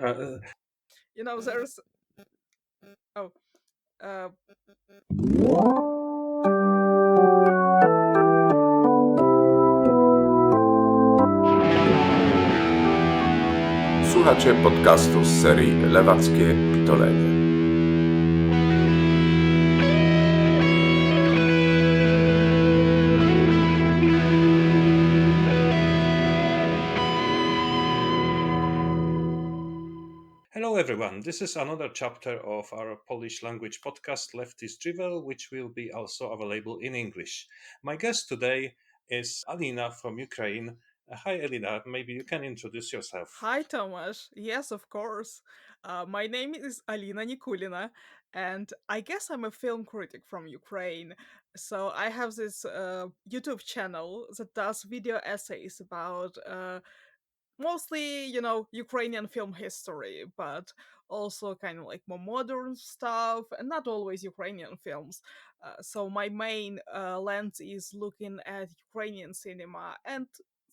Uh, There's oh, uh, Słuchacie podcastu z serii Lewackie Pitolenie. Hello, everyone. This is another chapter of our Polish language podcast, Leftist Drivel, which will be also available in English. My guest today is Alina from Ukraine. Hi, Alina. Maybe you can introduce yourself. Hi, Tomasz. Yes, of course. My name is Alina Nikulina, and I guess I'm a film critic from Ukraine. So I have this YouTube channel that does video essays about mostly, Ukrainian film history, but also kind of like more modern stuff, and not always Ukrainian films. So my main lens is looking at Ukrainian cinema and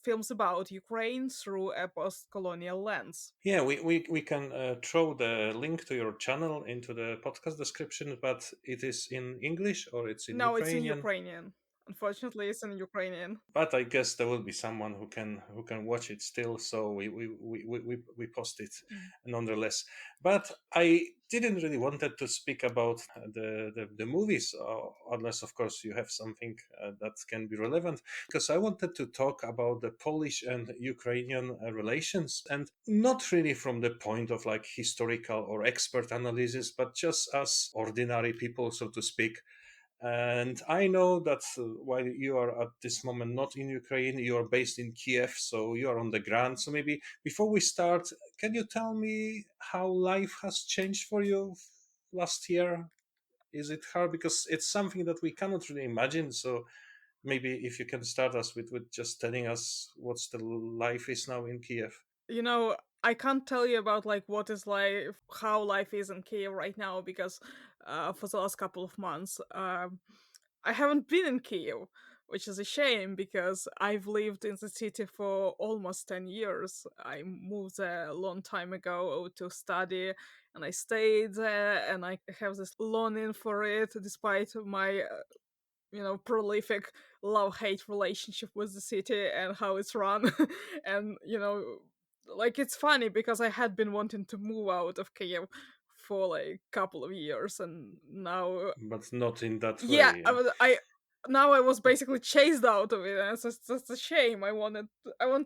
films about Ukraine through a post-colonial lens. Yeah, we can throw the link to your channel into the podcast description, but it is in English or it's in No, it's in Ukrainian. Ukrainian. Unfortunately, it's in Ukrainian. But I guess there will be someone who can watch it still, so we post it Mm. nonetheless. But I didn't really wanted to speak about the movies, unless of course you have something that can be relevant, because I wanted to talk about the Polish and Ukrainian relations, and not really from the point of like historical or expert analysis, but just as ordinary people, so to speak. And I know that while you are at this moment not in Ukraine, you are based in Kiev, so you are on the ground. So maybe before we start, can you tell me how life has changed for you last year? Is it hard? Because it's something that we cannot really imagine. So maybe if you can start us with just telling us what's the life is now in Kiev. You know, I can't tell you about like what is life, how life is in Kiev right now because for the last couple of months, I haven't been in Kiev, which is a shame because I've lived in the city for almost 10 years. I moved there a long time ago to study and I stayed there and I have this longing for it despite my prolific love-hate relationship with the city and how it's run. And like it's funny because I had been wanting to move out of Kiev for like a couple of years and now But not in that yeah, way. I was basically chased out of it, and it's a shame. I want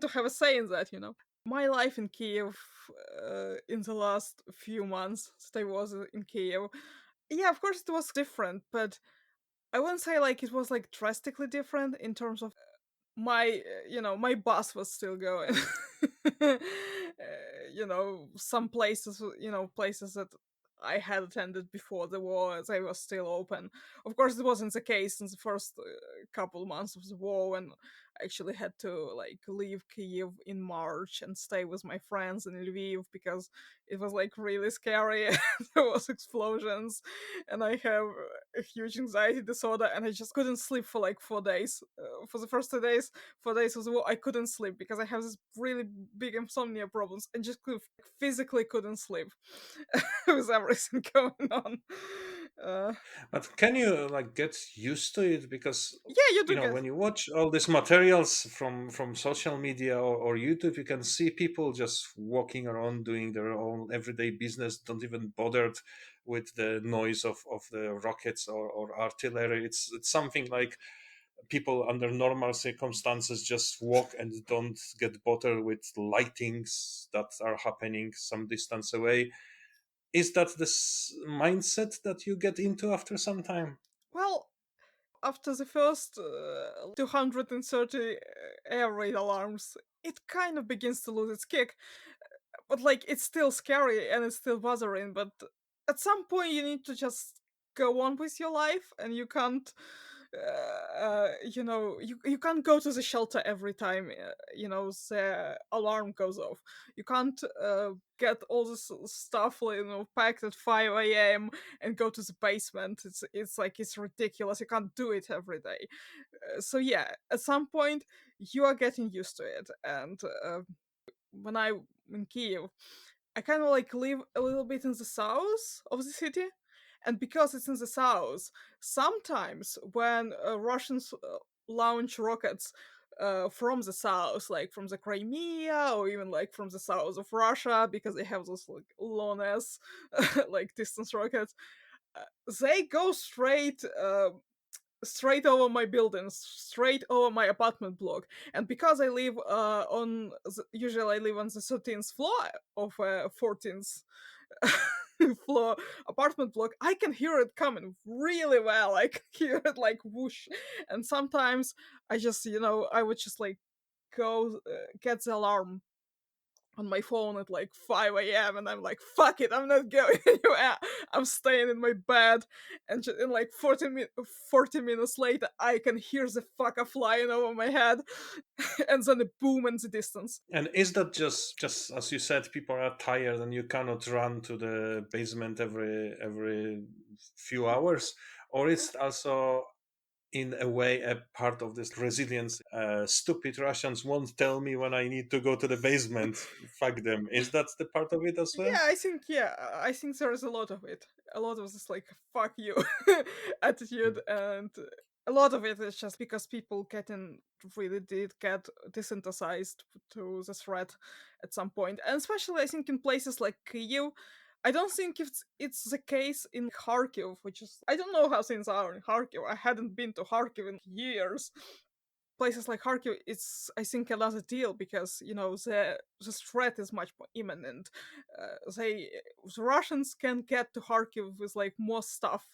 to have a say in that. My life in Kiev in the last few months that I was in Kiev. Yeah, of course it was different, but I wouldn't say like it was like drastically different in terms of my my bus was still going. Some places, places that I had attended before the war, they were still open. Of course it wasn't the case in the first couple months of the war, when I actually had to like leave Kiev in March and stay with my friends in Lviv because it was like really scary. There was explosions and I have a huge anxiety disorder and I just couldn't sleep for like 4 days. For the first 2 days, 4 days of the war, I couldn't sleep because I have this really big insomnia problems and just physically couldn't sleep with everything going on. Uh, But can you like get used to it? Because yeah, you do get. when you watch all these materials from social media or YouTube, you can see people just walking around doing their own everyday business, don't even bothered with the noise of the rockets or artillery. It's something like people under normal circumstances just walk and don't get bothered with lightings that are happening some distance away. Is that this mindset that you get into after some time? Well, after the first 230 air raid alarms, it kind of begins to lose its kick. But like, it's still scary and it's still bothering. But at some point, you need to just go on with your life, and you can't. You can't go to the shelter every time the alarm goes off. You can't get all this stuff packed at 5 a.m. and go to the basement. It's like it's ridiculous. You can't do it every day. So yeah, at some point you are getting used to it. And when I in Kiev, I kind of like live a little bit in the south of the city, and because it's in the south, sometimes when Russians launch rockets from the south, like from the Crimea or even like from the south of Russia, because they have those like long ass like distance rockets, they go straight over my buildings, straight over my apartment block. And because I live usually I live on the 13th floor of a 14th floor apartment block, I can hear it coming really well. I can hear it like whoosh. And sometimes I just, I would just like go get the alarm on my phone at like 5 a.m. and I'm like, fuck it, I'm not going anywhere. I'm staying in my bed. And in like 40 minutes later, I can hear the fucker flying over my head and then a boom in the distance. And is that just as you said, people are tired and you cannot run to the basement every few hours, or is it also in a way a part of this resilience? Stupid Russians won't tell me when I need to go to the basement. Fuck them. Is that the part of it as well? I think there is a lot of it. A lot of this like fuck you attitude, and a lot of it is just because people really did get desensitized to the threat at some point. And especially I think in places like Kyiv. I don't think it's the case in Kharkiv, which is, I don't know how things are in Kharkiv. I hadn't been to Kharkiv in years. Places like Kharkiv, it's, I think, another deal because the threat is much more imminent. The Russians can get to Kharkiv with like more stuff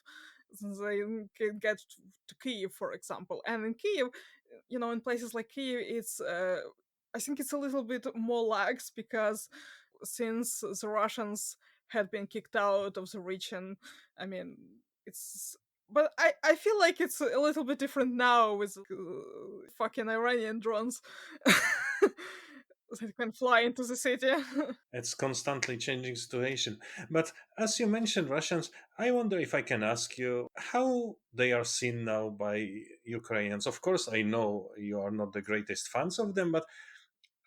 than they can get to Kyiv, for example. And in Kyiv, in places like Kyiv, it's I think it's a little bit more lax because since the Russians had been kicked out of the region, I mean, it's, but I feel like it's a little bit different now with fucking Iranian drones that can fly into the city. It's constantly changing situation. But as you mentioned Russians, I wonder if I can ask you how they are seen now by Ukrainians. Of course, I know you are not the greatest fans of them, but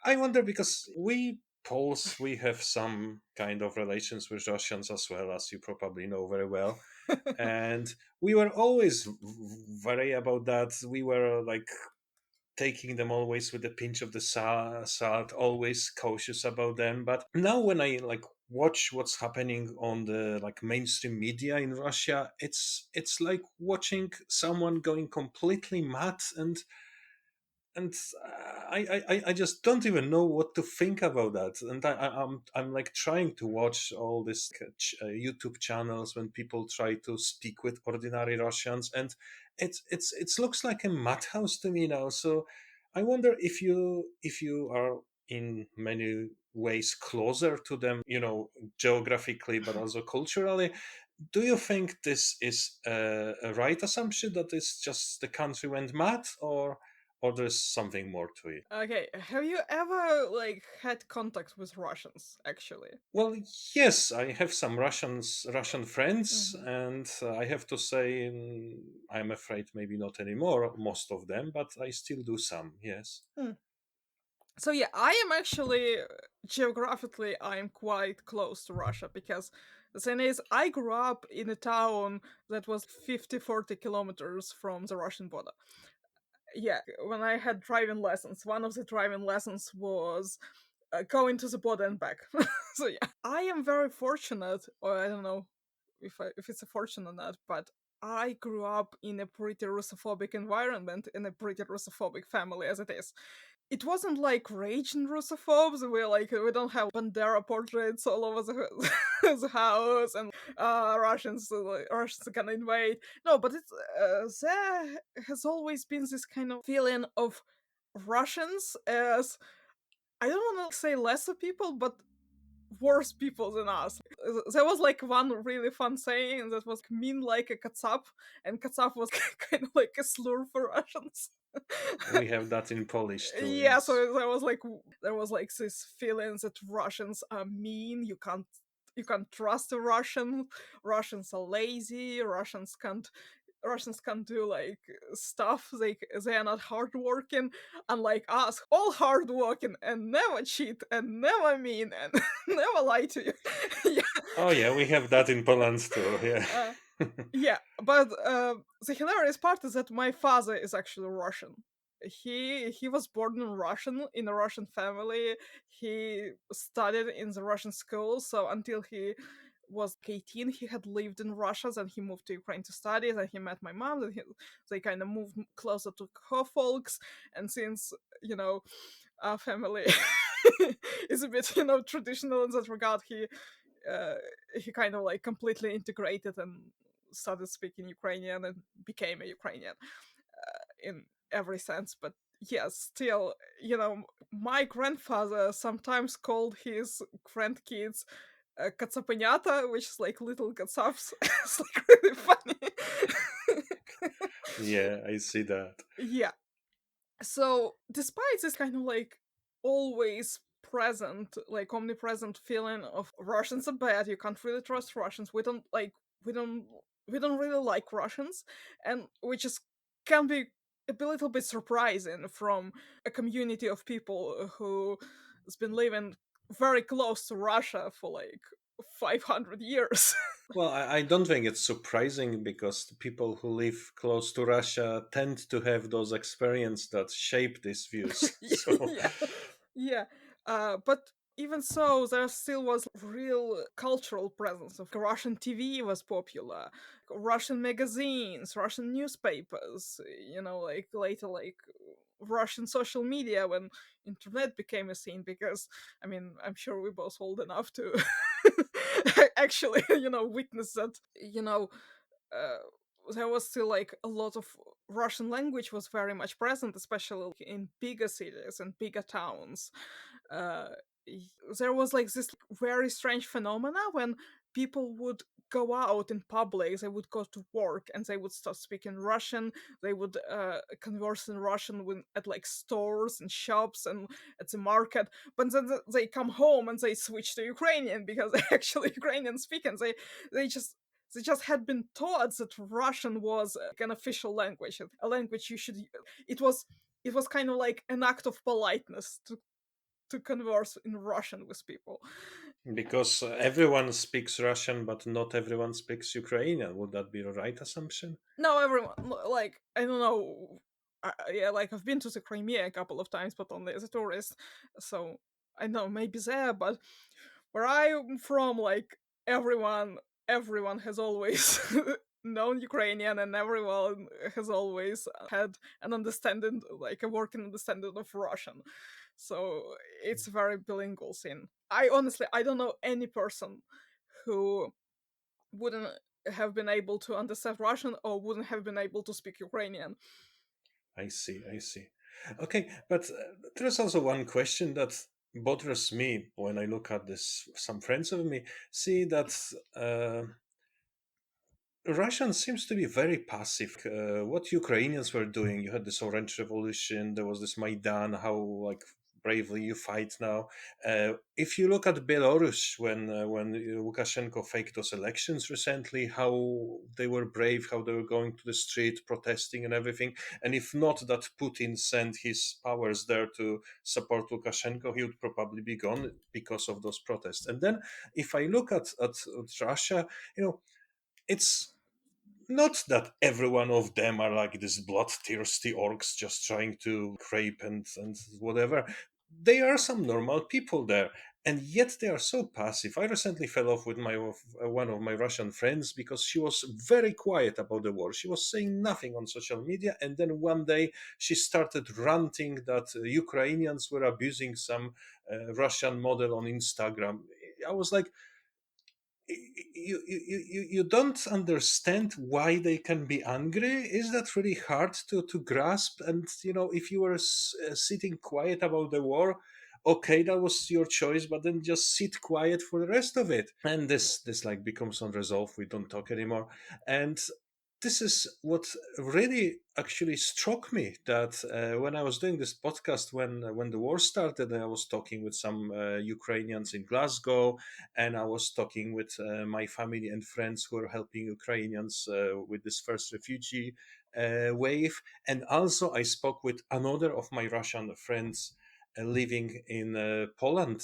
I wonder because we Poles, we have some kind of relations with Russians as well, as you probably know very well. And we were always very about that. We were like taking them always with a pinch of the salt, always cautious about them. But now when I like watch what's happening on the like mainstream media in Russia, it's like watching someone going completely mad, and I just don't even know what to think about that. And I'm like trying to watch all these YouTube channels when people try to speak with ordinary Russians, and it looks like a madhouse to me now. So I wonder if you are in many ways closer to them, geographically but also culturally. Do you think this is a right assumption that it's just the country went mad, or there's something more to it? Okay, have you ever like had contact with Russians actually? Well, yes, I have some Russian friends, Mhm. and I have to say, I'm afraid maybe not anymore, most of them, but I still do some, yes. Hmm. So yeah, I am actually geographically I am quite close to Russia because the thing is I grew up in a town that was 40 kilometers from the Russian border. Yeah, when I had driving lessons, one of the driving lessons was going to the border and back. So yeah, I am very fortunate, or I don't know if it's a fortune or not, but I grew up in a pretty Russophobic environment in a pretty Russophobic family as it is. It wasn't like raging Russophobes. We don't have Bandera portraits all over the, the house and Russians are gonna invade. No, but there has always been this kind of feeling of Russians as, I don't want to say lesser people, but worse people than us. There was like one really fun saying that was mean like a katsap, and katsap was kind of like a slur for Russians. We have that in Polish too, Yeah, so yes. there was like this feeling that Russians are mean. You can't trust a Russian. Russians are lazy. Russians can't. Russians can do like stuff. They are not hardworking, unlike us, all hardworking and never cheat and never mean and never lie to you. Yeah. Oh yeah, we have that in Poland too. Yeah. Yeah, but the hilarious part is that my father is actually Russian. He was born in a Russian family. He studied in the Russian school, so until he was 18, he had lived in Russia. Then he moved to Ukraine to study. Then he met my mom. They kind of moved closer to her folks. And since our family is a bit traditional in that regard, he kind of like completely integrated and started speaking Ukrainian and became a Ukrainian in every sense. But yes, still, my grandfather sometimes called his grandkids kacapeniata, which is like little katsaps. It's like really funny. Yeah, I see that. Yeah. So, despite this kind of like always present, like omnipresent feeling of Russians are bad, you can't really trust Russians. We don't we don't really like Russians, and which is can be a little bit surprising from a community of people who has been living very close to Russia for like 500 years. Well, I don't think it's surprising because the people who live close to Russia tend to have those experiences that shape these views. So, Yeah, yeah. But even so, there still was real cultural presence of Russian TV was popular, Russian magazines, Russian newspapers. Like later, like Russian social media when internet became a scene. Because I mean, I'm sure we're both old enough to actually, witness that. Uh, there was still like a lot of Russian language was very much present, especially in bigger cities and bigger towns. Uh, there was like this very strange phenomena when people would go out in public, they would go to work and they would start speaking Russian. They would converse in Russian at like stores and shops and at the market. But then they come home and they switch to Ukrainian because they're actually Ukrainian speaking. They just they just had been taught that Russian was an official language, a language you should. It was it was kind of like an act of politeness to converse in Russian with people. because everyone speaks Russian, but not everyone speaks Ukrainian. Would that be the right assumption? No, everyone like I don't know. Yeah, like I've been to the Crimea a couple of times, but only as a tourist. So I know maybe there, but where I'm from, like everyone has always known Ukrainian, and everyone has always had an understanding, like a working understanding of Russian. So it's a very bilingual scene. I don't know any person who wouldn't have been able to understand Russian or wouldn't have been able to speak Ukrainian. I see, I see. Okay, but there's also one question that bothers me when I look at this. Some friends of me see that Russia seems to be very passive. What Ukrainians were doing, you had this Orange Revolution, there was this Maidan, how like bravely you fight now. If you look at Belarus, when Lukashenko faked those elections recently, how they were brave, how they were going to the street protesting and everything. And if not that Putin sent his powers there to support Lukashenko, he would probably be gone because of those protests. And then if I look at Russia, you know, it's not that every one of them are like these bloodthirsty orcs just trying to rape and whatever. There are some normal people there, and yet they are so passive. I recently fell off with my one of my Russian friends because she was very quiet about the war. She was saying nothing on social media, and then one day she started ranting that Ukrainians were abusing some Russian model on Instagram. I was like, you don't understand why they can be angry. Is that really hard to grasp? And if you were sitting quiet about the war, okay, that was your choice, but then just sit quiet for the rest of it. And this like becomes unresolved. We don't talk anymore. And this is what really actually struck me, that when I was doing this podcast, when the war started, I was talking with some Ukrainians in Glasgow, and I was talking with my family and friends who are helping Ukrainians with this first refugee wave, and also I spoke with another of my Russian friends living in Poland.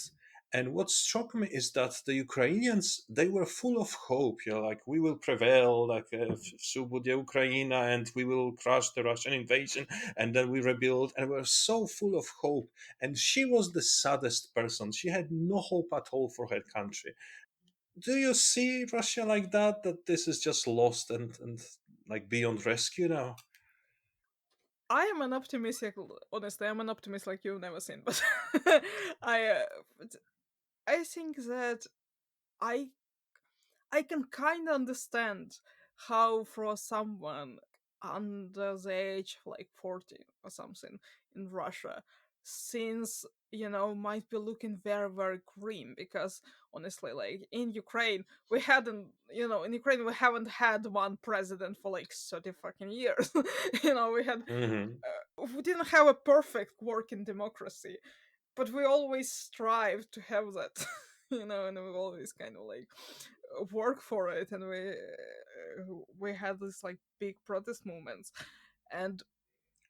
And what struck me is that the Ukrainians, they were full of hope. Like, we will prevail, like всю буде Ukraina, and we will crush the Russian invasion, and then we rebuild. And we were so full of hope. And she was the saddest person. She had no hope at all for her country. Do you see Russia like that? That this is just lost and like beyond rescue now? I am an optimist. Honestly, I'm an optimist like you've never seen. But I, I think that I I can kind of understand how for someone under the age of like 40 or something in Russia, since might be looking very very grim, because honestly, like in Ukraine we hadn't in Ukraine we haven't had one president for like 30 fucking years. We had Hmm. we didn't have a perfect working democracy, but we always strive to have that. And we always kind of like work for it, and we had this like big protest movements. And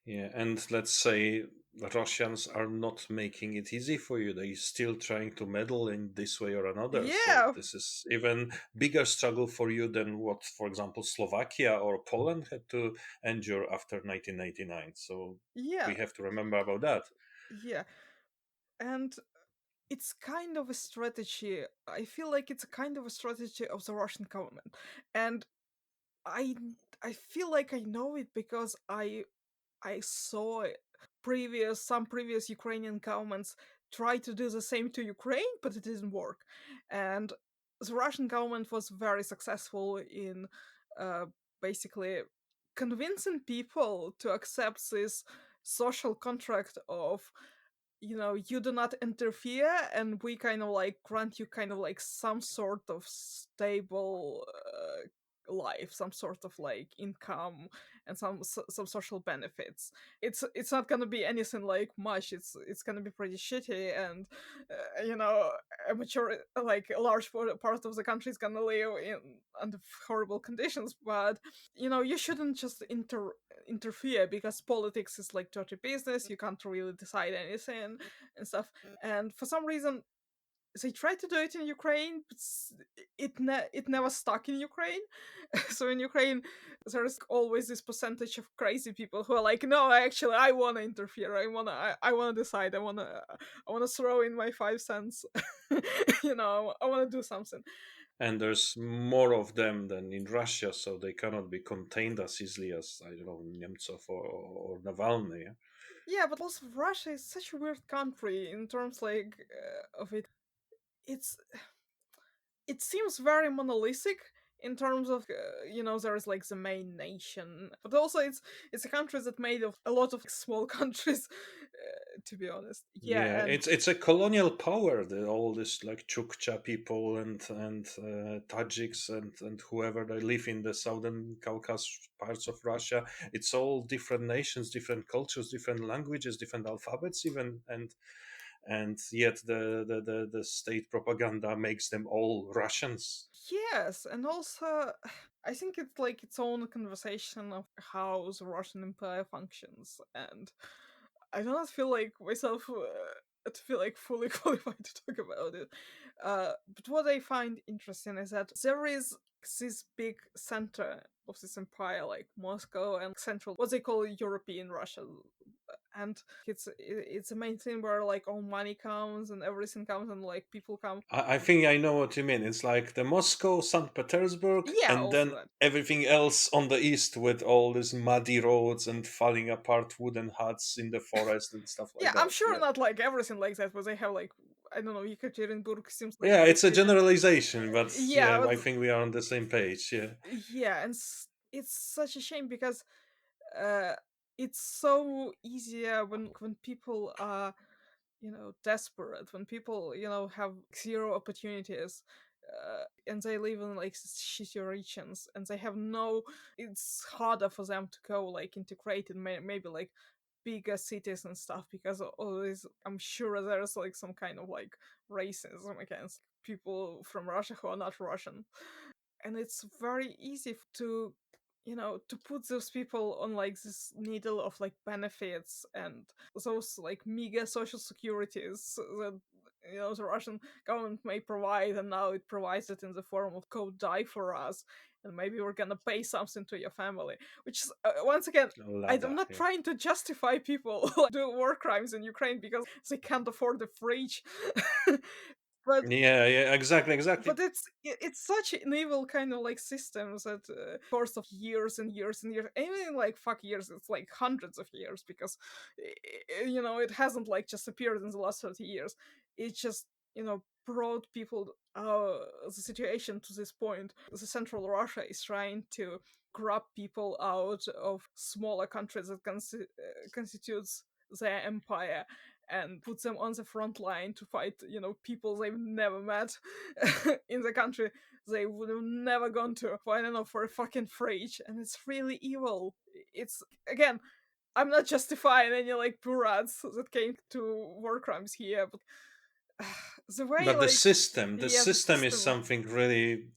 Yeah, and let's say the Russians are not making it easy for you. They're still trying to meddle in this way or another. So yeah, this is even bigger struggle for you than what, for example, Slovakia or Poland had to endure after 1999. So yeah, we have to remember about that. yeah. And it's kind of a strategy. I feel like it's a kind of a strategy of the Russian government. And i I feel like I know it because I saw it. Some previous Ukrainian governments tried to do the same to Ukraine, but it didn't work. And the Russian government was very successful in uh, basically convincing people to accept this social contract of, you do not interfere, and we kind of like grant you kind of like some sort of stable life, some sort of like income, and some social benefits. It's not gonna be anything like much. It's gonna be pretty shitty, and a mature like a large part of the country is gonna live in under horrible conditions. But you shouldn't just interfere, because politics is like dirty business. You can't really decide anything and stuff. And for some reason they tried to do it in Ukraine, but it never stuck in Ukraine. So in Ukraine, there's always this percentage of crazy people who are like, no, actually, I want to interfere. I wanna decide. I wanna throw in my 5 cents. I wanna do something. And there's more of them than in Russia, so they cannot be contained as easily as, I don't know, Nemtsov or Navalny. Yeah? Yeah, but also Russia is such a weird country in terms like of it. It's it seems very monolithic in terms of there's like the main nation, but also it's a country that made of a lot of small countries, to be honest. Yeah, Yeah, and it's a colonial power. All this like Chukcha people and Tajiks and whoever they live in the southern Caucasus parts of Russia. It's all different nations, different cultures, different languages, different alphabets, even, and yet the state propaganda makes them all Russians. yes, and also I think it's like its own conversation of how the Russian Empire functions, and I do not feel like myself to feel like fully qualified to talk about it. But what I find interesting is that there is this big center of this empire, like Moscow and central, what they call European Russia, and it's a main thing where like all money comes and everything comes and like people come. I think I know what you mean. It's like the Moscow, St. Petersburg, Yeah, and also then that. everything else on the east with all these muddy roads and falling apart wooden huts in the forest and stuff like Yeah, I'm that. sure Yeah. not like everything like that, but they have like, I don't know, Yekaterinburg seems like a Yeah, big it's a city. generalization, but Yeah, yeah, but I think we are on the same page. Yeah. yeah, and it's such a shame because uh, it's so easier when people are desperate, when people have zero opportunities, and they live in like shitty regions, and they have no. It's harder for them to go like integrated, maybe like bigger cities and stuff, because always I'm sure there's like some kind of like racism against people from Russia who are not Russian, and it's very easy to to put those people on like this needle of like benefits and those like meager social securities that the Russian government may provide, and now it provides it in the form of "go die for us," and maybe we're gonna pay something to your family, which is once again, I'm Lada, not yeah. trying to justify people who do war crimes in Ukraine because they can't afford the fridge. but Yeah, exactly. but it's such an evil kind of like system that course of years and years and years, even like fuck years, it's like hundreds of years, because it hasn't like just appeared in the last 30 years. It just brought people the situation to this point. The Central Russia is trying to grab people out of smaller countries that constitutes their empire, and put them on the front line to fight people they've never met in the country they would have never gone to, for I don't know, for a fucking fridge. And it's really evil. It's, again, I'm not justifying any like poor rats that came to war crimes here, but the way But the like system, the yeah, the system is system, something really.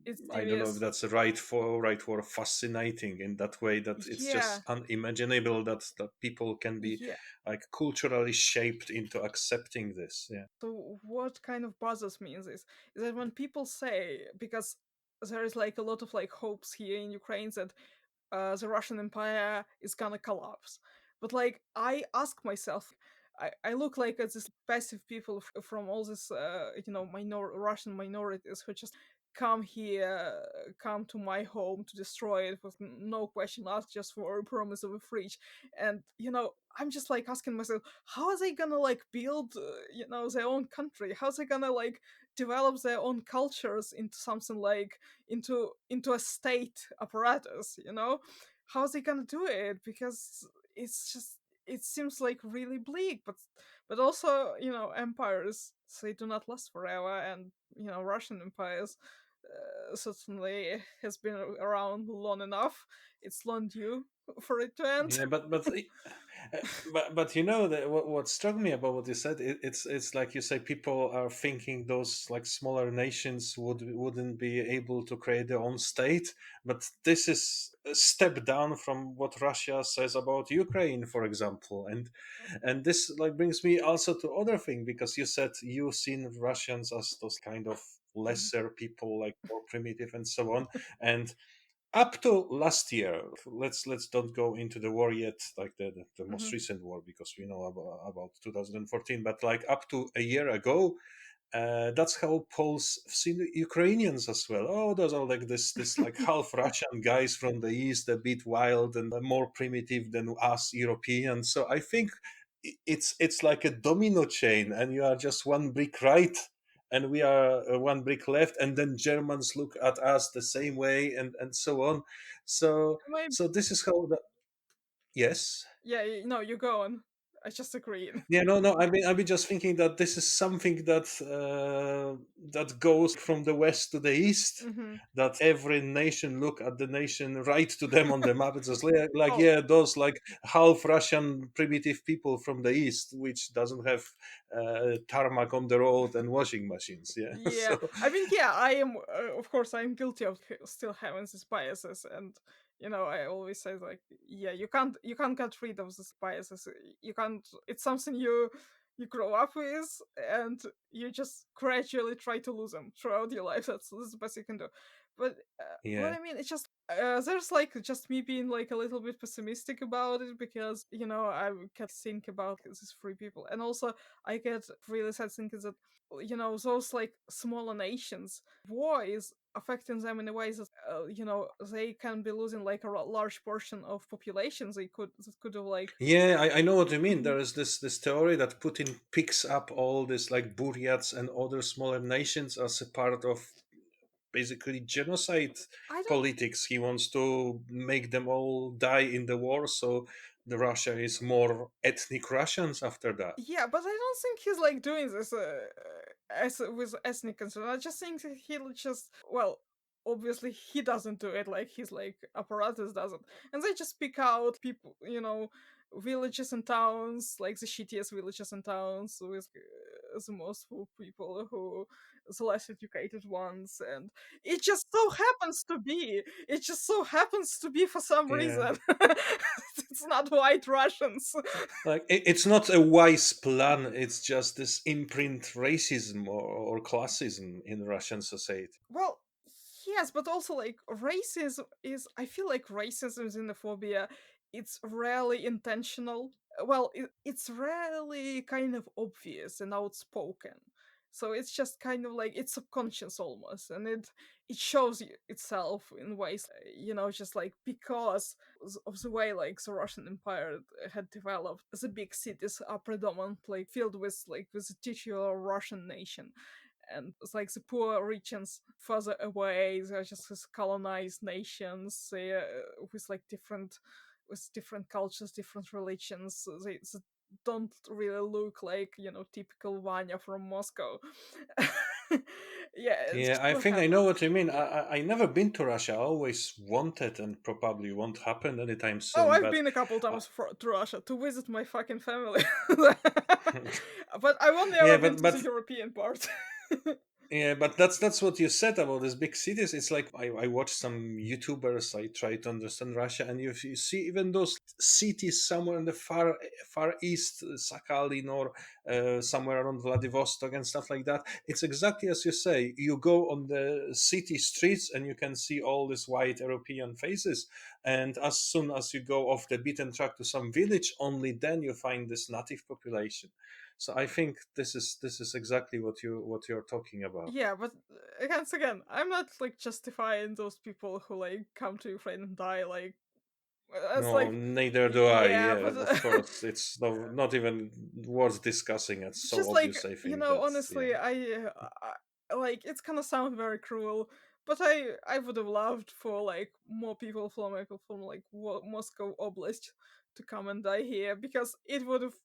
it's I don't know if devious. that's the right word, fascinating in that way that it's Yeah, just unimaginable that people can be yeah. like culturally shaped into accepting this. Yeah. So what kind of bothers me is that when people say, because there is like a lot of like hopes here in Ukraine that the Russian Empire is gonna collapse. But like, I ask myself, I look like at this passive people from all this, Russian minorities who just come here, come to my home to destroy it with no question asked, just for a promise of a fridge. And I'm just like asking myself, how are they gonna like build, their own country? How's they gonna like develop their own cultures into something like into a state apparatus? How's he gonna do it? Because it's just, it seems like really bleak. But also, empires, they do not last forever, and Russian empires certainly has been around long enough. It's long due for it to end. Yeah, but what struck me about what you said, it's like you say, people are thinking those like smaller nations wouldn't be able to create their own state, but this is a step down from what Russia says about Ukraine, for example, and this like brings me also to other thing, because you said you've seen Russians as those kind of lesser people, like more primitive and so on, and up to last year, let's don't go into the war yet, like the most Mhm. recent war, because we know about 2014, but like up to a year ago, that's how Poles see the Ukrainians as well. Oh, those are like this like half Russian guys from the east, a bit wild and more primitive than us Europeans. So I think it's like a domino chain, and you are just one brick right, and we are one brick left, and then Germans look at us the same way, and so on. So Maybe, so this is how the yes. yeah, no, you go on. I just agreed. Yeah, no. I've been just thinking that this is something that goes from the west to the east. Hmm. That every nation look at the nation right to them on the map. It's just like Oh, yeah, those like half Russian primitive people from the east, which doesn't have tarmac on the road and washing machines. Yeah, yeah. so I mean, yeah, I am. Of course, I am guilty of still having these biases, and I always say like, yeah, you can't get rid of these biases. You can't. It's something you grow up with, and you just gradually try to lose them throughout your life. That's the best you can do. But what yeah, I mean, it's just there's like just me being like a little bit pessimistic about it, because I can think about these three people, and also I get really sad thinking that those like smaller nations, war is affecting them in a way that they can be losing like a large portion of populations that could have like. yeah. I know what you mean. Mhm. There is this theory that Putin picks up all this like Buryats and other smaller nations as a part of basically genocide I don't. politics. He wants to make them all die in the war, so the Russia is more ethnic Russians after that. Yeah, but I don't think he's like doing this as with ethnic concern. I just think that he'll just, well, obviously he doesn't do it like his like apparatus doesn't, and they just pick out people, villages and towns, like the shittiest villages and towns with the most poor people, who the less educated ones, and it just so happens to be for some Yeah. reason. It's not white Russians. Like it's not a wise plan, it's just this imprint racism or classism in Russian society. Well, yes, but also like racism is. I feel like racism, xenophobia, it's rarely intentional. Well, it's rarely kind of obvious and outspoken. So it's just kind of like it's subconscious almost, and it shows itself in ways, just like because of the way like the Russian Empire had developed. The big cities are predominantly filled with the titular Russian nation, and it's like the poor regions further away, they're just these colonized nations, with like different cultures, different religions. They don't really look like typical Vanya from Moscow. Yeah, it's Yeah, just I what think I know what happens. you mean. I never been to Russia. I always wanted and probably won't happen anytime Oh, soon. I've But been a couple uh, times to Russia to visit my fucking family. But I've only yeah, ever been to the but European part. yeah, but that's what you said about these big cities. It's like I watch some YouTubers. I try to understand Russia, and you see even those cities somewhere in the far east, Sakhalin or somewhere around Vladivostok and stuff like that. It's exactly as you say. You go on the city streets, and you can see all these white European faces. And as soon as you go off the beaten track to some village, only then you find this native population. So I think this is exactly what you're talking about. Yeah, but once again, I'm not like justifying those people who like come to Ukraine and die. Like, it's No, like, neither do I. yeah, Yeah, but of course, it's not even worth discussing. It's so just like, obvious. I think that's yeah. honestly, like it's gonna sound very cruel, but I would have loved for like more people from like Moscow Oblast to come and die here, because it would have,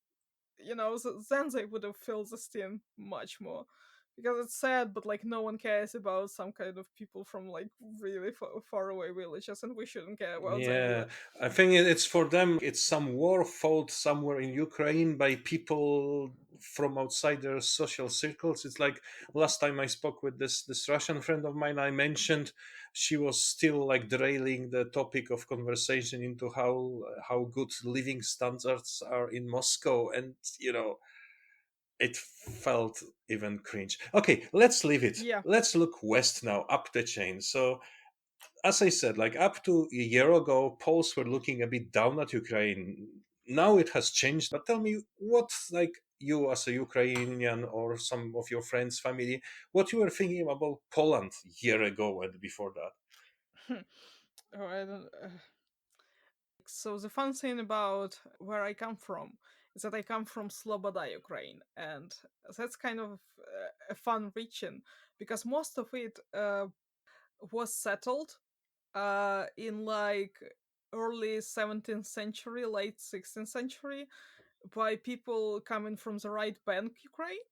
then they would have filled the steam much more. Because it's sad, but like no one cares about some kind of people from like really far away villages, and we shouldn't care about them Yeah, either. I think it's for them. It's some war fought somewhere in Ukraine by people from outside their social circles. It's like last time I spoke with this Russian friend of mine. I mentioned she was still like derailing the topic of conversation into how good living standards are in Moscow, and it felt even cringe. Okay, let's leave it. Yeah. Let's look west now, up the chain. So as I said, like up to a year ago, Poles were looking a bit down at Ukraine. Now it has changed. But tell me, what, like you as a Ukrainian or some of your friends, family, what you were thinking about Poland a year ago and before that? Oh, I don't. So the fun thing about where I come from is that I come from Sloboda, Ukraine, and that's kind of a fun region, because most of it was settled in like early 17th century, late 16th century, by people coming from the right bank Ukraine,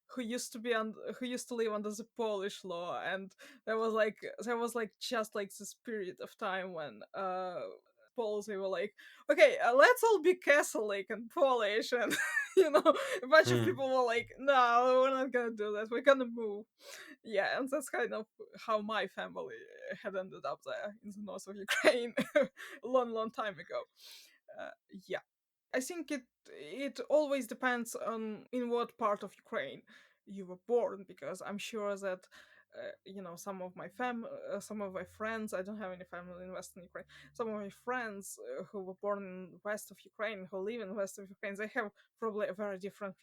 who used to live under the Polish law. And there was like just like this period of time when Poles, they were like, okay, let's all be Catholic and Polish, and a bunch of Hmm. people were like, no, we're not gonna do that, we're gonna move. Yeah, and that's kind of how my family had ended up there in the north of Ukraine a long time ago. uh, yeah, I think it always depends on in what part of Ukraine you were born, because I'm sure that some of my friends. I don't have any family in Western Ukraine. Some of my friends who were born in west of Ukraine, who live in west of Ukraine, they have probably a very different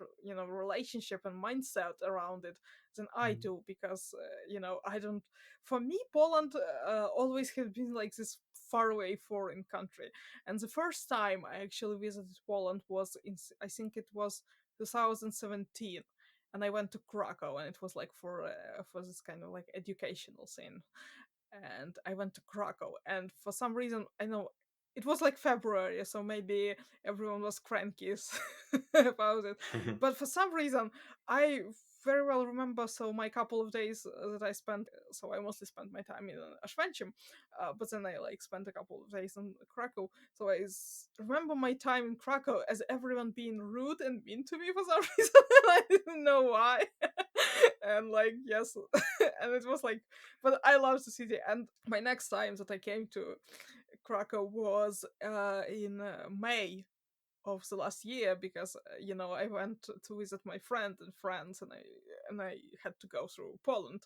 relationship and mindset around it than I Hmm. do, because I don't. For me, Poland always has been like this faraway foreign country. And the first time I actually visited Poland was I think it was 2017, and I went to Krakow, and it was like for this kind of like educational thing. And I went to Krakow, and for some reason, I know it was like February, so maybe everyone was cranky about it. But for some reason, I very well remember, so my couple of days that I spent, so I mostly spent my time in Oświęcim, but then I like spent a couple of days in Krakow. So remember my time in Krakow as everyone being rude and mean to me for some reason. I didn't know why. And like, yes, and it was like, but I love the city. And my next time that I came to Krakow was in May of the last year, because I went to visit my friend in France, and I had to go through Poland,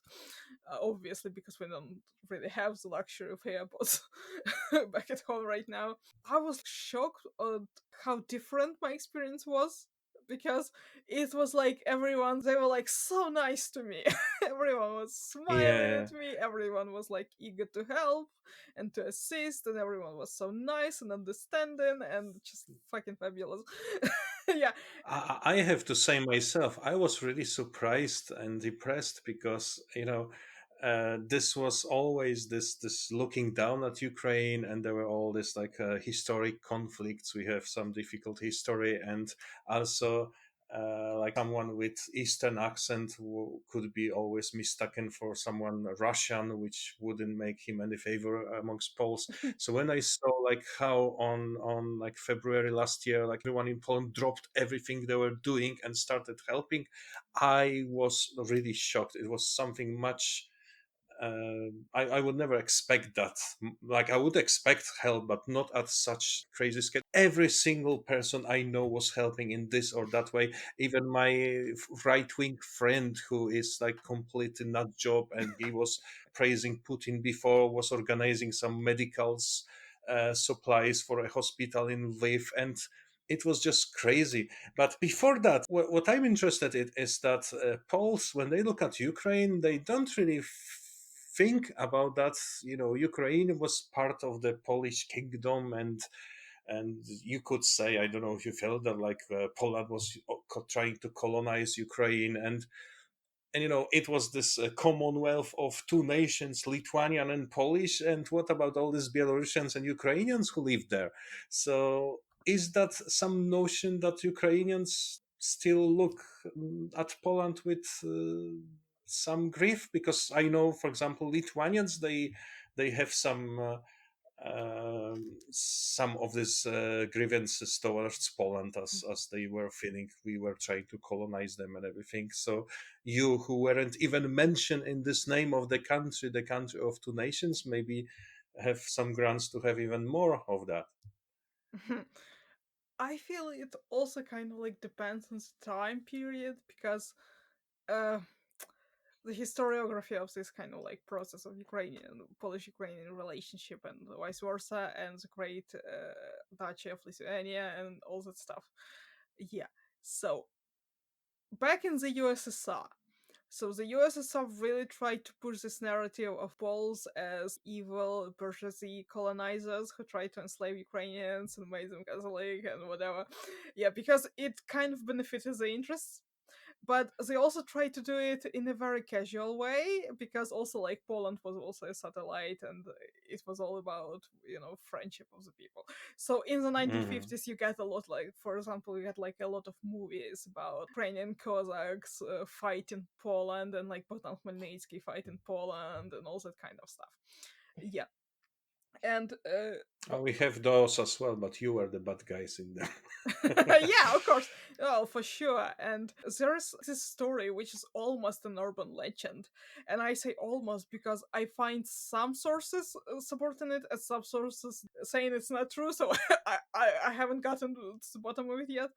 obviously, because we don't really have the luxury of airports back at home right now. I was shocked at how different my experience was, because it was like they were like so nice to me. Everyone was smiling Yeah. at me, everyone was like eager to help and to assist, and everyone was so nice and understanding and just fucking fabulous. Yeah. I have to say myself, I was really surprised and depressed because this was always this looking down at Ukraine, and there were all this like historic conflicts. We have some difficult history, and also like someone with Eastern accent could be always mistaken for someone Russian, which wouldn't make him any favor amongst Poles. So when I saw like how on like February last year, like everyone in Poland dropped everything they were doing and started helping, I was really shocked. It was something much. I would never expect that. Like I would expect help, but not at such crazy scale. Every single person I know was helping in this or that way. Even my right wing friend, who is like completely nut job, and he was praising Putin before, was organizing some medicals supplies for a hospital in Lviv, and it was just crazy. But before that, what I'm interested in is that Poles, when they look at Ukraine, they don't really think about that. Ukraine was part of the Polish kingdom, and you could say, I don't know if you felt that, like Poland was trying to colonize Ukraine, and it was this commonwealth of two nations, Lithuanian and Polish, and what about all these Belarusians and Ukrainians who live there? So is that some notion that Ukrainians still look at Poland with some grief? Because I know, for example, Lithuanians, they have some of these grievances towards Poland, as they were feeling we were trying to colonize them and everything. So you, who weren't even mentioned in this name of the country of two nations, maybe have some grounds to have even more of that. I feel it also kind of like depends on the time period, because uh the historiography of this kind of like process of Ukrainian Polish-Ukrainian relationship and vice versa, and the great Duchy of Lithuania and all that stuff. Yeah. So back in the USSR, so the USSR really tried to push this narrative of Poles as evil bourgeoisie colonizers who tried to enslave Ukrainians and made them Catholic and whatever. Yeah, because it kind of benefited the interests, but they also tried to do it in a very casual way, because also like Poland was also a satellite, and it was all about friendship of the people. So in the Mhm. 1950s you get a lot, like for example you get like a lot of movies about Ukrainian Cossacks fighting Poland, and like Bogdan Khmelnytsky fighting Poland and all that kind of stuff. Yeah. And We have those as well, but you were the bad guys in them. yeah, of course. Oh, for sure. And there's this story which is almost an urban legend. And I say almost because I find some sources supporting it and some sources saying it's not true. So I haven't gotten to the bottom of it yet.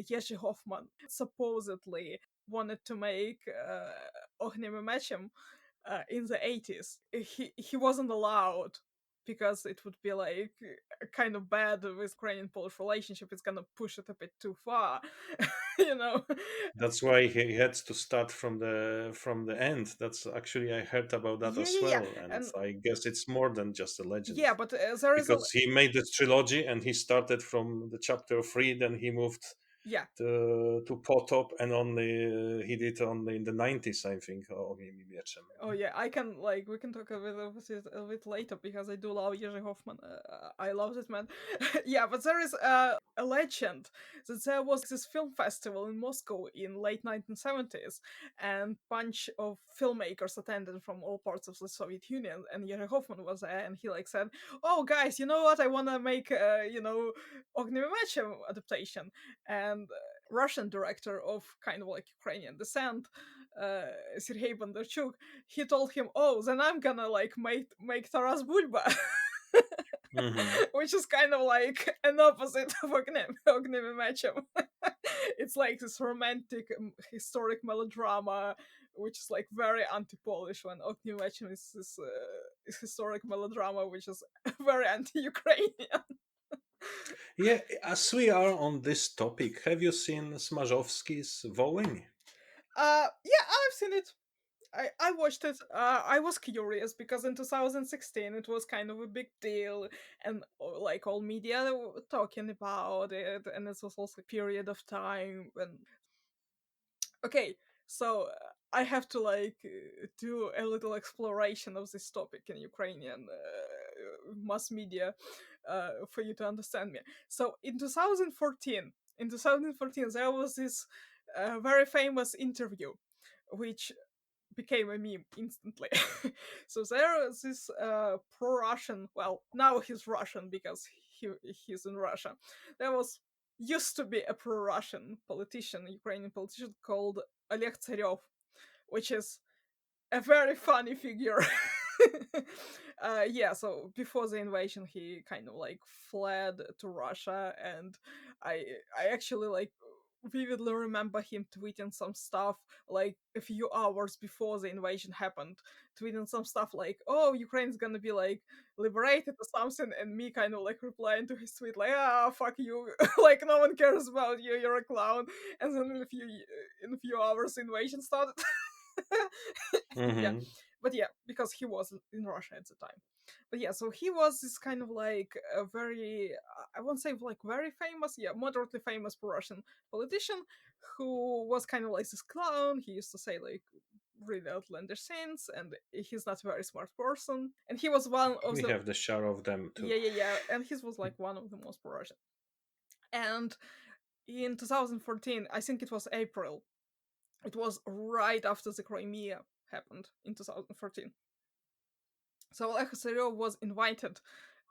Jerzy Hoffman supposedly wanted to make Ogniem Meczem in the 80s. He wasn't allowed, because it would be like kind of bad with Ukrainian Polish relationship. It's gonna push it a bit too far, you know. That's why he had to start from the end. That's actually, I heard about that Yeah, as yeah, yeah. well, and And I guess it's more than just a legend, yeah, but there is a because he made this trilogy and he started from the chapter 3, then he moved Yeah. to Potop, and only he did only in the 90s, I think, Ogniem i Mieczem. Oh yeah, I can we can talk a bit of it a bit later because I do love Jerzy Hoffman. I love this man. Yeah, but there is a legend that there was this film festival in Moscow in late 1970s, and bunch of filmmakers attended from all parts of the Soviet Union, and Jerzy Hoffman was there, and he like said, "Oh guys, you know what? I want to make Ogniem i Mieczem adaptation," and Russian director of kind of like Ukrainian descent, Sergei Bondarchuk, he told him, "Oh, then I'm gonna like make Taras Bulba," which is kind of like an opposite of Ogniem i Mieczem. It's like this romantic historic melodrama, which is like very anti-Polish. When Ogniem i Mieczem is this historic melodrama, which is very anti-Ukrainian. Yeah, as we are on this topic, have you seen Smarzowski's Wołyń? Yeah, I've seen it. I watched it. I was curious because in 2016 it was kind of a big deal, and like all media were talking about it, and this was also a period of time when. Okay, so I have to like do a little exploration of this topic in Ukrainian mass media for you to understand me. So in 2014, there was this very famous interview, which became a meme instantly. So there is this pro-Russian. Well, now he's Russian because he's in Russia. There was used to be a pro-Russian politician, Ukrainian politician called Oleg Tsarev, which is a very funny figure. Yeah, so before the invasion, he kind of like fled to Russia, and I actually like vividly remember him tweeting some stuff like a few hours before the invasion happened, tweeting some stuff like, "Oh, Ukraine's gonna be like liberated or something," and me kind of like replying to his tweet like, "Ah, fuck you," like no one cares about you, you're a clown. And then in a few hours, the invasion started. Yeah, but yeah, because he was in Russia at the time. But yeah, so he was this kind of like a very, I won't say like very famous, yeah, moderately famous Russian politician who was kind of like this clown. He used to say like really outlandish things, and he's not a very smart person. And he was one of We have the share of them too. yeah, and he was like one of the most pro-Russian. And in 2014, I think it was April, it was right after the Crimea happened in 2014. So Oleg Tsarev was invited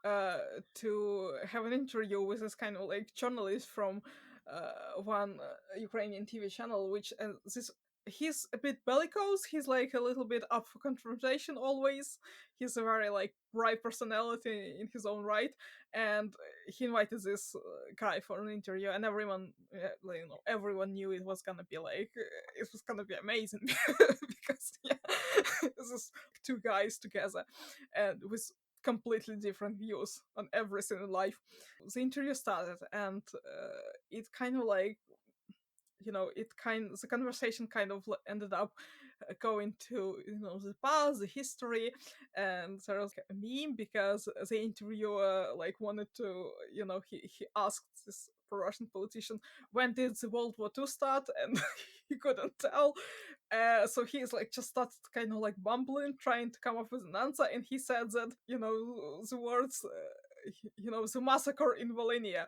to have an interview with this kind of like journalist from one Ukrainian TV channel, which this he's a bit bellicose. He's like a little bit up for confrontation always. He's a very like bright personality in his own right, and he invited this guy for an interview, and everyone, everyone knew it was gonna be like it was gonna be amazing because yeah, this is two guys together and with completely different views on everything in life. The interview started, and it kind of like the conversation kind of ended up going to the past, the history, and there was a meme because the interviewer like wanted to he asked this pro-Russian politician, when did the World War II start, and he couldn't tell. So he's like just started kind of like bumbling, trying to come up with an answer, and he said that the words the massacre in Volhynia.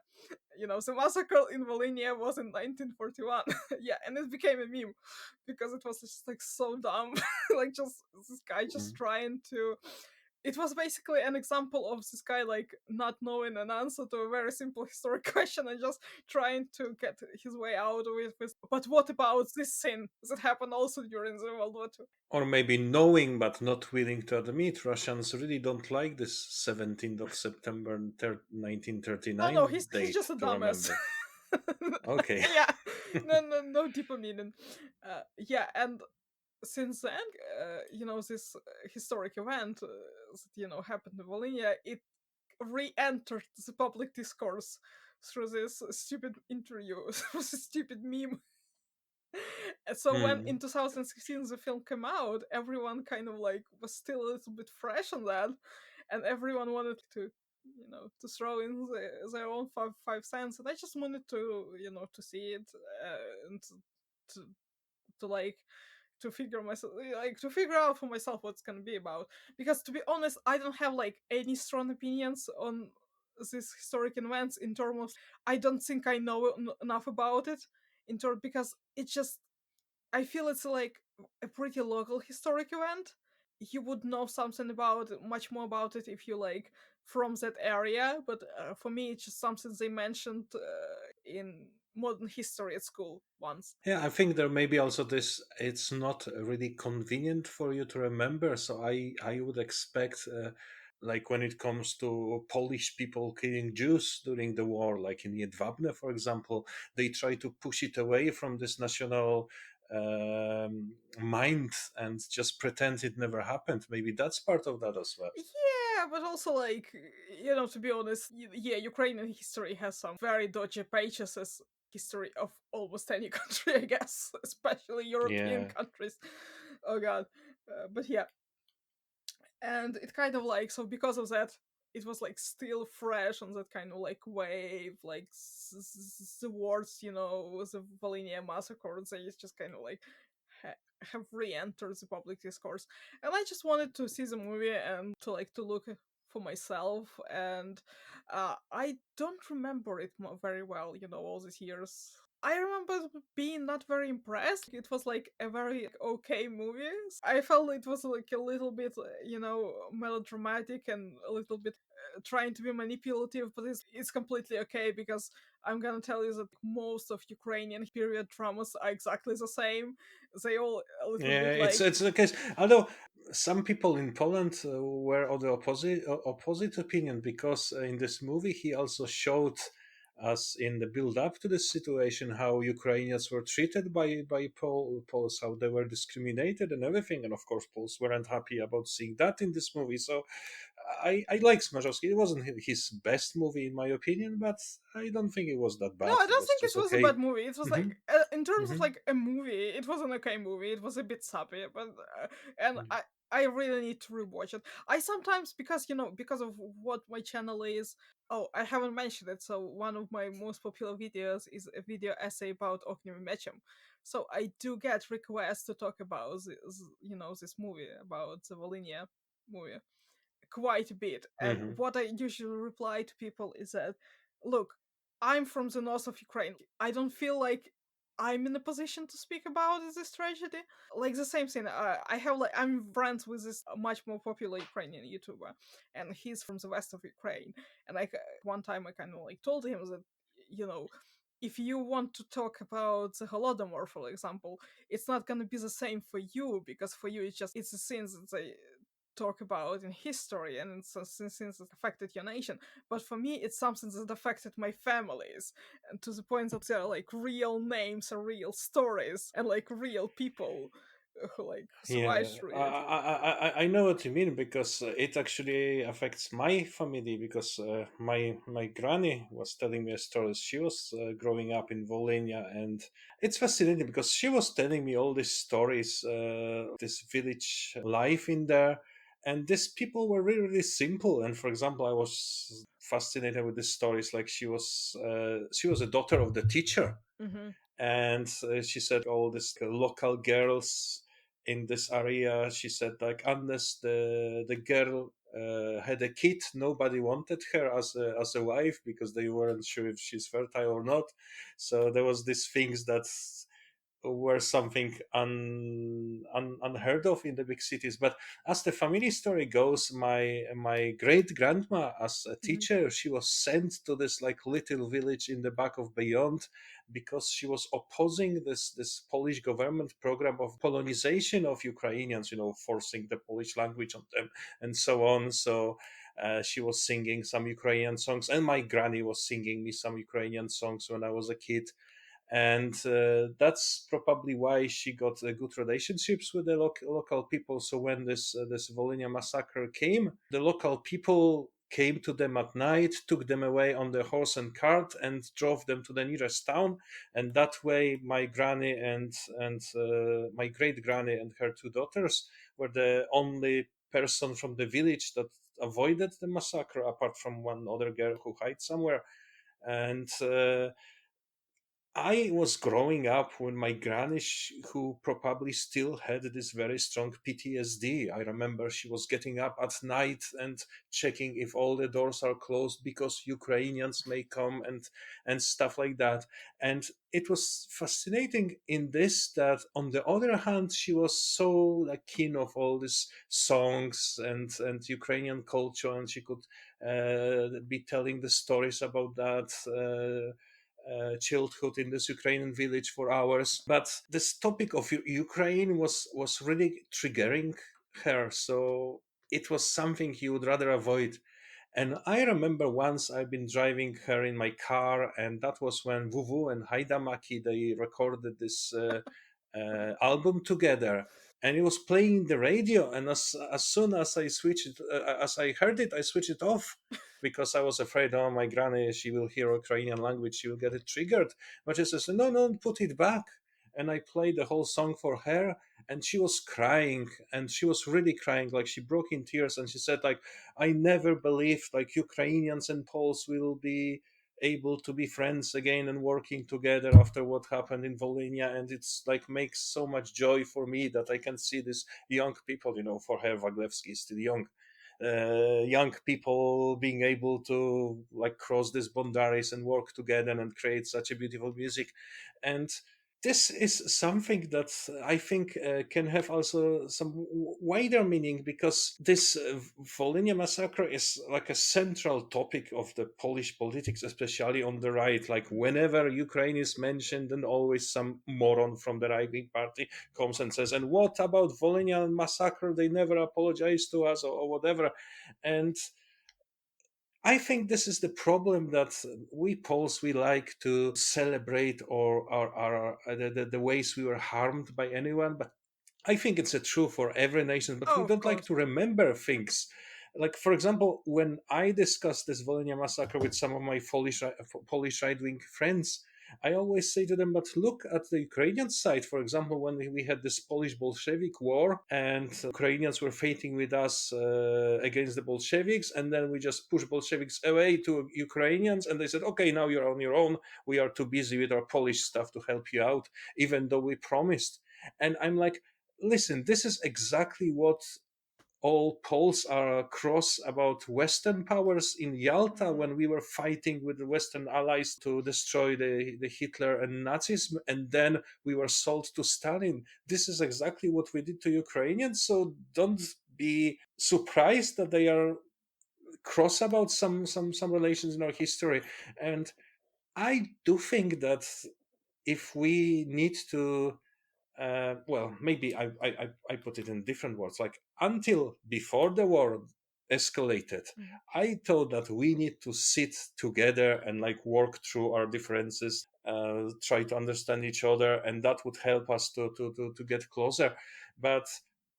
The massacre in Volhynia was in 1941. Yeah, and it became a meme because it was just like so dumb. Like just this guy just trying to. It was basically an example of this guy like not knowing an answer to a very simple historic question and just trying to get his way out of it with. But what about this sin that happened also during the World War II? Or maybe knowing but not willing to admit, Russians really don't like this 17th of September 1939 No, he's date just a to dumbass. remember. Okay. Yeah, no deeper meaning. Yeah, and since then, this historic event that happened in Volhynia, it re-entered the public discourse through this stupid interview, through this stupid meme. So when in 2016 the film came out, everyone kind of like was still a little bit fresh on that, and everyone wanted to to throw in their own five cents, and I just wanted to to see it, and to like to figure myself to figure out for myself what's gonna be about. Because to be honest, I don't have like any strong opinions on these historic events in terms of, I don't think I know enough about it in terms, because it's just, I feel it's like a pretty local historic event. You would know something about much more about it if you like from that area, but for me it's just something they mentioned in modern history at school once. Yeah, I think there may be also this. It's not really convenient for you to remember, so I would expect, like when it comes to Polish people killing Jews during the war, like in Jedwabne, for example, they try to push it away from this national mind and just pretend it never happened. Maybe that's part of that as well. Yeah, but also like, to be honest, yeah, Ukrainian history has some very dodgy pages as history of almost any country, I guess, especially European Yeah. countries. Oh god. But yeah, and it kind of like, so because of that, it was like still fresh on that kind of like wave, like the words, the Volhynia massacre, they just kind of like have re-entered the public discourse. And I just wanted to see the movie and to like to look for myself. And I don't remember it very well, all these years. I remember being not very impressed. It was like a very okay movie. I felt it was like a little bit, melodramatic and a little bit trying to be manipulative, but it's completely okay, because I'm gonna tell you that most of Ukrainian period dramas are exactly the same. They all a little Yeah, bit like, it's the case. Although some people in Poland were of the opposite opinion, because in this movie he also showed us in the build up to this situation how Ukrainians were treated by Poles, how they were discriminated and everything, and of course Poles weren't happy about seeing that in this movie. So I like Smarzowski. It wasn't his best movie in my opinion, but I don't think it was that no, bad. I It don't was think it just was a okay. bad movie. It was Hmm. like, in terms of Hmm. like a movie, it was an okay movie. It was a bit sappy, but and I really need to rewatch it. I sometimes, because because of what my channel is. Oh, I haven't mentioned it. So one of my most popular videos is a video essay about Ogniem Meczem. So I do get requests to talk about this, this movie about the Volhynia movie quite a bit. And Hmm. what I usually reply to people is that, look, I'm from the north of Ukraine. I don't feel like I'm in a position to speak about this tragedy. Like the same thing. I'm friends with this much more popular Ukrainian YouTuber, and he's from the west of Ukraine. And like one time, I kind of like told him that, if you want to talk about the Holodomor, for example, it's not gonna be the same for you, because for you it's the sins that they talk about in history, and it's since it affected your nation. But for me, it's something that affected my families, and to the point that they're like real names and real stories and like real people who like Yeah, survived through it. I know what you mean, because it actually affects my family, because my granny was telling me a story. She was growing up in Volhynia, and it's fascinating because she was telling me all these stories, this village life in there, and these people were really, really simple. And for example, I was fascinated with these stories. Like she was a daughter of the teacher, Mm-hmm. and she said all these local girls in this area, she said, like, unless the girl had a kid, nobody wanted her as a wife, because they weren't sure if she's fertile or not. So there was these things that were something unheard of in the big cities. But as the family story goes, my great grandma, as a Mm-hmm. teacher, she was sent to this like little village in the back of beyond, because she was opposing this Polish government program of Polonization of Ukrainians, forcing the Polish language on them and so on. So she was singing some Ukrainian songs, and my granny was singing me some Ukrainian songs when I was a kid. And that's probably why she got good relationships with the local people. So when this Volhynia massacre came, the local people came to them at night, took them away on the horse and cart, and drove them to the nearest town. And that way, my granny and my great granny and her two daughters were the only person from the village that avoided the massacre, apart from one other girl who hides somewhere. And I was growing up when my granny, who probably still had this very strong PTSD. I remember she was getting up at night and checking if all the doors are closed because Ukrainians may come, and stuff like that. And it was fascinating in this that, on the other hand, she was so like keen of all these songs and Ukrainian culture, and she could be telling the stories about that. Childhood in this Ukrainian village for hours. But this topic of Ukraine was really triggering her. So it was something he would rather avoid. And I remember once I've been driving her in my car, and that was when Vuvu and Haidamaki, they recorded this album together, and it was playing the radio. And as soon as I switched it, as I heard it, I switched it off because I was afraid, oh, my granny, she will hear Ukrainian language, she will get it triggered. But she says, no, no, put it back. And I played the whole song for her, and she was crying, and she was really crying, like she broke in tears, and she said, like, I never believed like Ukrainians and Poles will be able to be friends again and working together after what happened in Volhynia. And it's like makes so much joy for me that I can see these young people, for her, Waglewski is still young. Young people being able to like cross these boundaries and work together and create such a beautiful music. And this is something that I think can have also some wider meaning, because this Volhynia massacre is like a central topic of the Polish politics, especially on the right. Like whenever Ukraine is mentioned, and always some moron from the right-wing party comes and says, "And what about Volhynia massacre? They never apologized to us, or whatever." And I think this is the problem, that we Poles, we like to celebrate the ways we were harmed by anyone, but I think it's a true for every nation. But we Oh, of don't like course. to remember things. Like, for example, when I discuss this Volhynia massacre with some of my Polish right-wing friends, I always say to them, but look at the Ukrainian side. For example, when we had this Polish Bolshevik war, and Ukrainians were fighting with us against the Bolsheviks, and then we just pushed Bolsheviks away to Ukrainians, and they said, okay, now you're on your own. We are too busy with our Polish stuff to help you out, even though we promised. And I'm like, listen, this is exactly what all Poles are cross about Western powers in Yalta, when we were fighting with the Western allies to destroy the Hitler and Nazism, and then we were sold to Stalin. This is exactly what we did to Ukrainians. So don't be surprised that they are cross about some relations in our history. And I do think that if we need to well, maybe I put it in different words. Like, until before the war escalated, Mhm. I thought that we need to sit together and like work through our differences, try to understand each other, and that would help us to get closer. But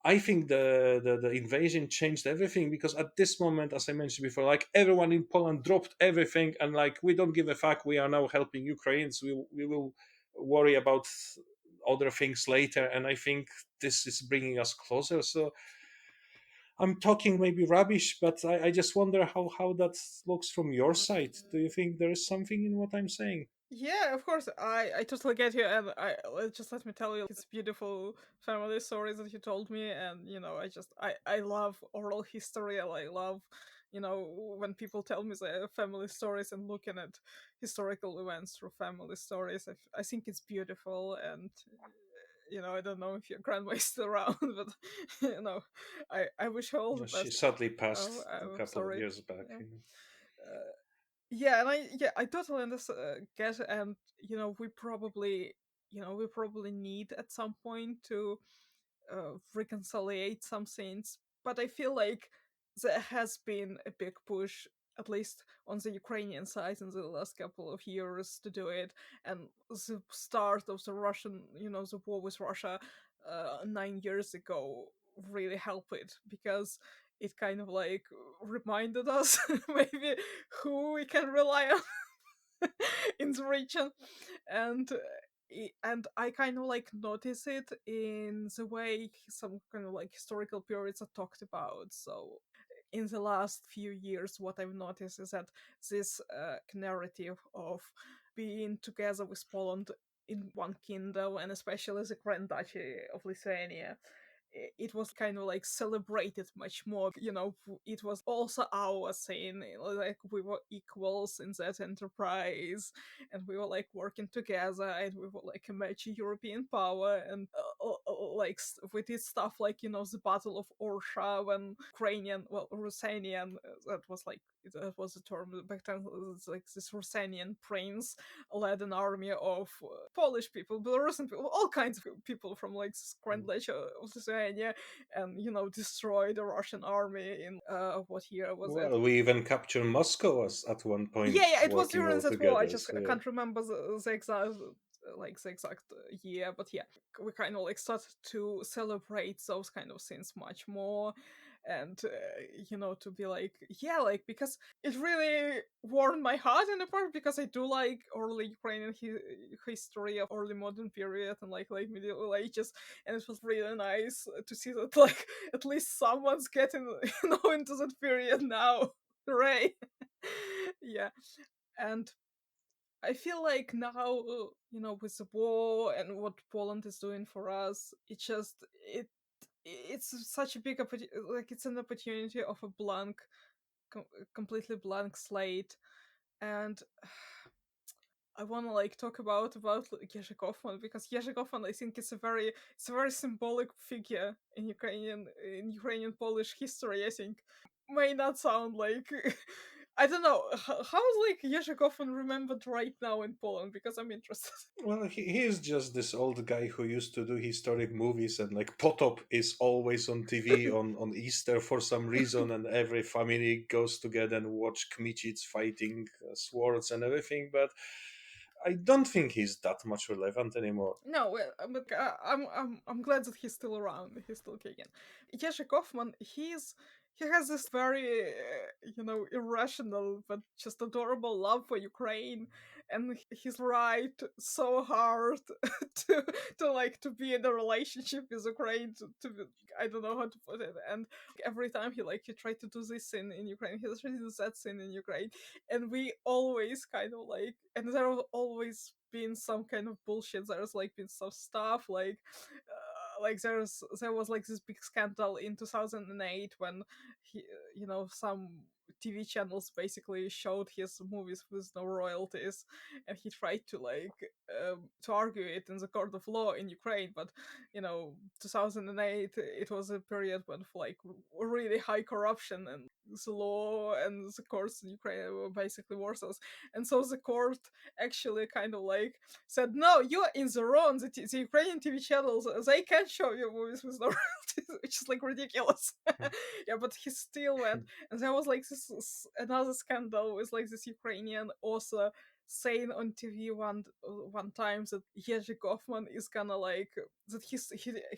I think the invasion changed everything, because at this moment, as I mentioned before, like everyone in Poland dropped everything, and like we don't give a fuck. We are now helping Ukrainians. We will worry about other things later. And I think this is bringing us closer. So I'm talking maybe rubbish, but I just wonder how that looks from your side. Do you think there is something in what I'm saying? Yeah, of course. I totally get you, and just let me tell you, it's beautiful family stories that you told me, and I love oral history, and I love when people tell me their family stories and looking at historical events through family stories. I think it's beautiful, and I don't know if your grandma is still around, but I wish her all the She best. sadly Oh, passed a I'm couple of sorry. years back. Yeah. Uh, yeah, and I totally understand, get, and we probably need at some point to reconciliate some things, but I feel like there has been a big push, at least on the Ukrainian side, in the last couple of years to do it, and the start of the the war with Russia 9 years ago really helped it, because it kind of like reminded us maybe who we can rely on in the region. And and I kind of like notice it in the way some kind of like historical periods are talked about. So in the last few years, what I've noticed is that this narrative of being together with Poland in one kingdom, and especially the Grand Duchy of Lithuania, it was kind of like celebrated much more. It was also our thing, like we were equals in that enterprise, and we were like working together, and we were like a major European power, and like we did stuff like the Battle of Orsha, when Ruthenian, that was the term back then. It's like this Ruthenian prince led an army of Polish people, Belarusian people, all kinds of people from like this Grand Duchy of Lithuania, and destroyed the Russian army in what year was it? Well, we even captured Moscow at one point, Yeah, it was working during all that war. I together. just So, yeah. can't remember the exact year, but yeah, we kind of like started to celebrate those kind of things much more, and to be like, yeah, like, because it really warmed my heart in a part, because I do like early Ukrainian history of early modern period and like late medieval ages, and it was really nice to see that like at least someone's getting into that period now. Hooray. Yeah. And I feel like now, with the war and what Poland is doing for us, it's such a big opportunity. Like, it's an opportunity of a completely blank slate, and I want to like talk about like, Jerzy Kaufman, because Jerzy Kaufman, I think, it's a very symbolic figure in Ukrainian Polish history. I think may not sound like I don't know how's like Jerzy Kaufman remembered right now in Poland, because I'm interested. Well, he is just this old guy who used to do historic movies, and like Potop is always on TV on Easter for some reason, and every family goes together and watch Kmicic fighting swords and everything. But I don't think he's that much relevant anymore. No, well, I'm glad that he's still around. He's still kicking. Jerzy Kaufman, he has this very irrational but just adorable love for Ukraine, and he's right so hard to be in a relationship with Ukraine, I don't know how to put it. And every time he tried to do this in Ukraine, he tried to do that scene in Ukraine, and we always kind of like, and there have always been some kind of bullshit. There's like been some stuff like there was like this big scandal in 2008 when he some TV channels basically showed his movies with no royalties, and he tried to to argue it in the court of law in Ukraine. But 2008, it was a period when like really high corruption, and the law and the courts in Ukraine were basically worthless. And so the court actually kind of like said, no, you're in the wrong. The Ukrainian TV channels, they can't show you movies with no royalties, which is like ridiculous. Yeah, but he still went. And there was like this another scandal with like this Ukrainian author saying on TV one time that Jerzy Kaufman is gonna like that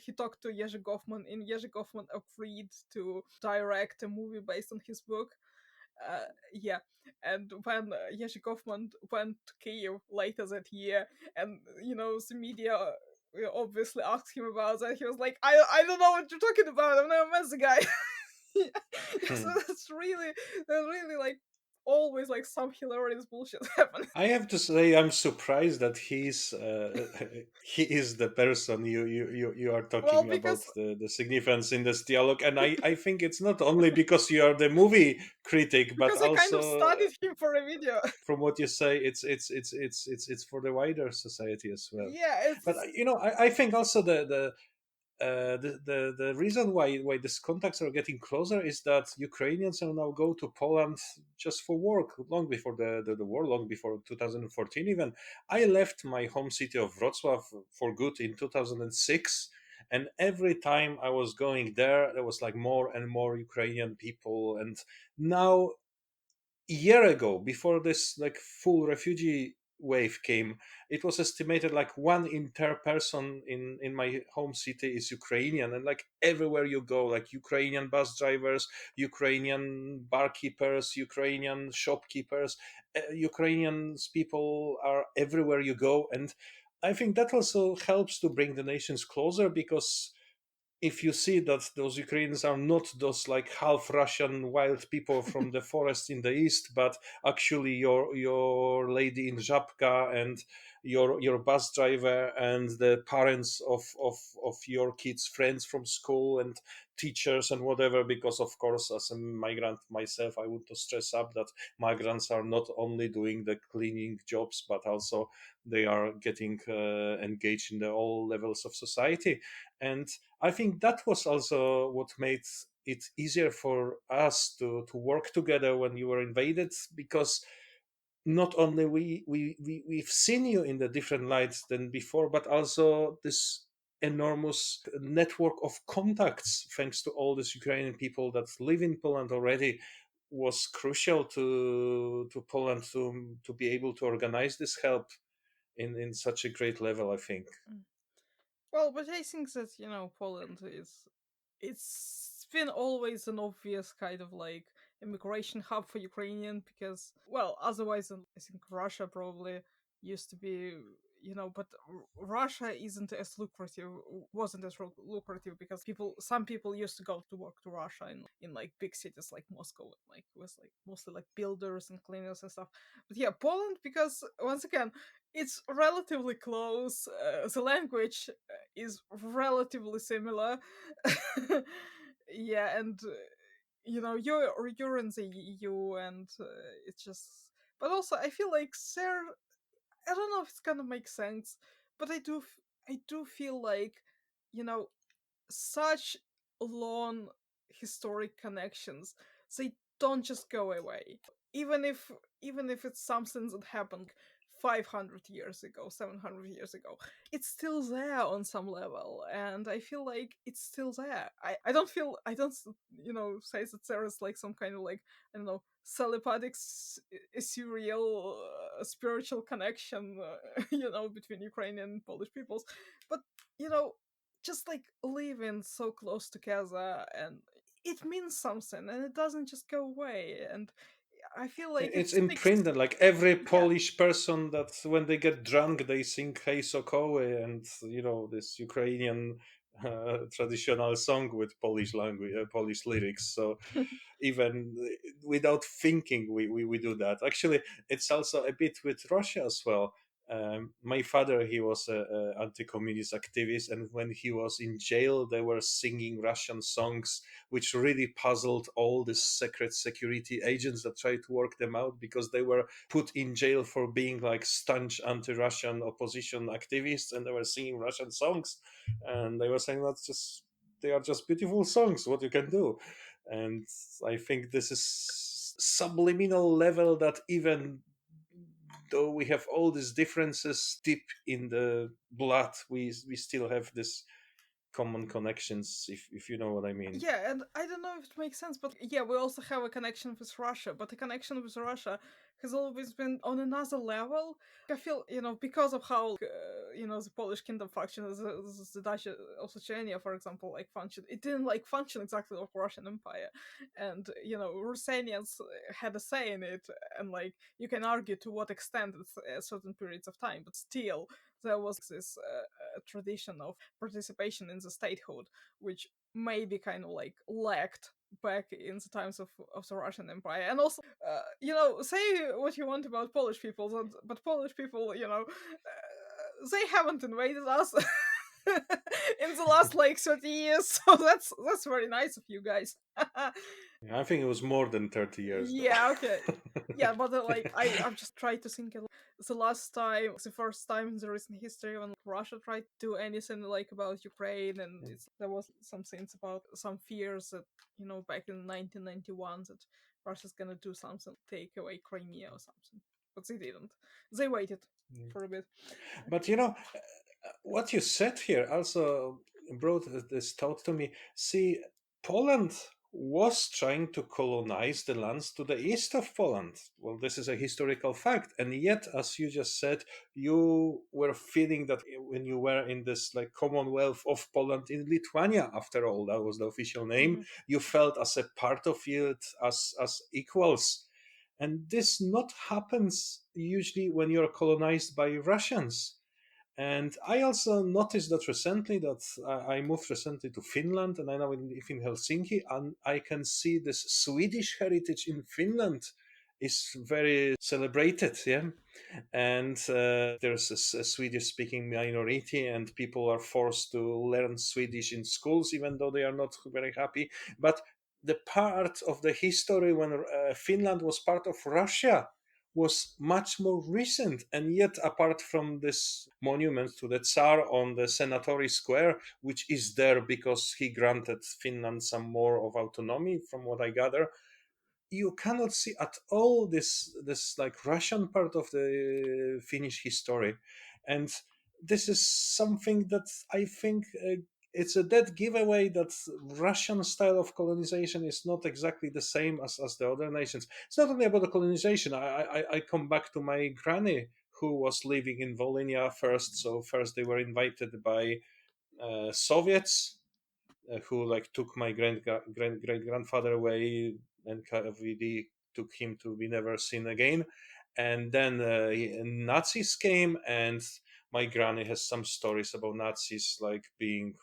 he talked to Jerzy Kaufman, and Jerzy Kaufman agreed to direct a movie based on his book. Yeah, and when Jerzy Kaufman went to Kiev later that year, and the media obviously asked him about that, he was like, I don't know what you're talking about. I've never met the guy. So that's really like always like some hilarious bullshit happen. I have to say, I'm surprised that he is the person you are Well, talking about because the significance in this dialogue, and I think it's not only because you are the movie critic, but I kind of also studied him for a video. from what you say, it's for the wider society as well. Yeah, But it's I think also the reason why these contacts are getting closer is that Ukrainians will now go to Poland just for work long before the war, long before 2014 even. I left my home city of Wrocław for good in 2006, and every time I was going there was like more and more Ukrainian people. And now, a year ago, before this like full refugee wave came, it was estimated like one in 10 person in my home city is Ukrainian. And like everywhere you go, like Ukrainian bus drivers, Ukrainian barkeepers, Ukrainian shopkeepers, Ukrainian people are everywhere you go. And I think that also helps to bring the nations closer, because if you see that those Ukrainians are not those like half Russian wild people from the forest in the east, but actually your lady in Żabka and your bus driver and the parents of your kids' friends from school and teachers and whatever, because of course as a migrant myself I want to stress up that migrants are not only doing the cleaning jobs but also they are getting engaged in the all levels of society. And I think that was also what made it easier for us to work together when you were invaded, because not only we've seen you in the different lights than before, but also this enormous network of contacts, thanks to all these Ukrainian people that live in Poland already, was crucial to Poland to be able to organize this help in such a great level, I think. Well, but I think that, Poland it's been always an obvious kind of like immigration hub for Ukrainian, because, well, otherwise I think Russia probably used to be, but Russia isn't as lucrative, wasn't as lucrative, because some people used to go to work to Russia in like big cities like Moscow, like it was like mostly like builders and cleaners and stuff. But yeah, Poland, because once again, it's relatively close. The language is relatively similar. Yeah, and you're in the EU, and it's just. But also, I feel like there. I don't know if it's gonna make sense, but I do feel like, you know, such long historic connections, they don't just go away, even if it's something that happened 500 years ago, 700 years ago. It's still there on some level, and I feel like it's still there. I don't say that there is like some kind of like, I don't know, telepathic ethereal spiritual connection between Ukrainian and Polish peoples, but you know just like living so close together, and it means something, and it doesn't just go away. And I feel like it It's sticks. imprinted, like every Yeah. Polish person that when they get drunk they sing Hey Sokoły, and this Ukrainian traditional song with Polish language, Polish lyrics. So even without thinking we do that. Actually, it's also a bit with Russia as well. My father, he was a anti-communist activist, and when he was in jail they were singing Russian songs, which really puzzled all the secret security agents that tried to work them out, because they were put in jail for being like staunch anti-Russian opposition activists, and they were singing Russian songs, and they were saying they are just beautiful songs, what you can do. And I think this is subliminal level that even though we have all these differences deep in the blood, we still have this common connections, if you know what I mean. Yeah, and I don't know if it makes sense, but yeah, we also have a connection with Russia, but the connection with Russia has always been on another level. I feel, because of how, the Polish kingdom functions, the Dutch Ossetiania, for example, like function, it didn't like function exactly like Russian Empire. And, Ruthenians had a say in it, and like, you can argue to what extent at certain periods of time, but still, there was this tradition of participation in the statehood, which maybe kind of like lacked back in the times of the Russian Empire. And also, say what you want about Polish people, but Polish people, they haven't invaded us in the last like 30 years, so that's very nice of you guys. Yeah, I think it was more than 30 years though. Yeah, okay. Yeah, but like I'm just trying to think of the first time in the recent history when Russia tried to do anything like about Ukraine, and there was some things about some fears that back in 1991 that Russia's gonna do something, take away Crimea or something, but they didn't. They waited for a bit. But what you said here also brought this thought to me. See, Poland was trying to colonize the lands to the east of Poland. Well, this is a historical fact. And yet, as you just said, you were feeling that when you were in this like Commonwealth of Poland in Lithuania, after all, that was the official name, you felt as a part of it, as equals. And this not happens usually when you're colonized by Russians. And I also noticed that recently that I moved recently to Finland, and I now live in Helsinki, and I can see this Swedish heritage in Finland is very celebrated, yeah. And there's a Swedish speaking minority, and people are forced to learn Swedish in schools, even though they are not very happy. But the part of the history when Finland was part of Russia was much more recent, and yet apart from this monument to the Tsar on the Senatory Square, which is there because he granted Finland some more of autonomy, from what I gather, you cannot see at all this like Russian part of the Finnish history. And this is something that I think it's a dead giveaway that Russian style of colonization is not exactly the same as the other nations. It's not only about the colonization. I come back to my granny who was living in Volhynia first. So first they were invited by Soviets who like took my great grandfather away, and KVD took him to be never seen again. And then Nazis came, and my granny has some stories about Nazis like being,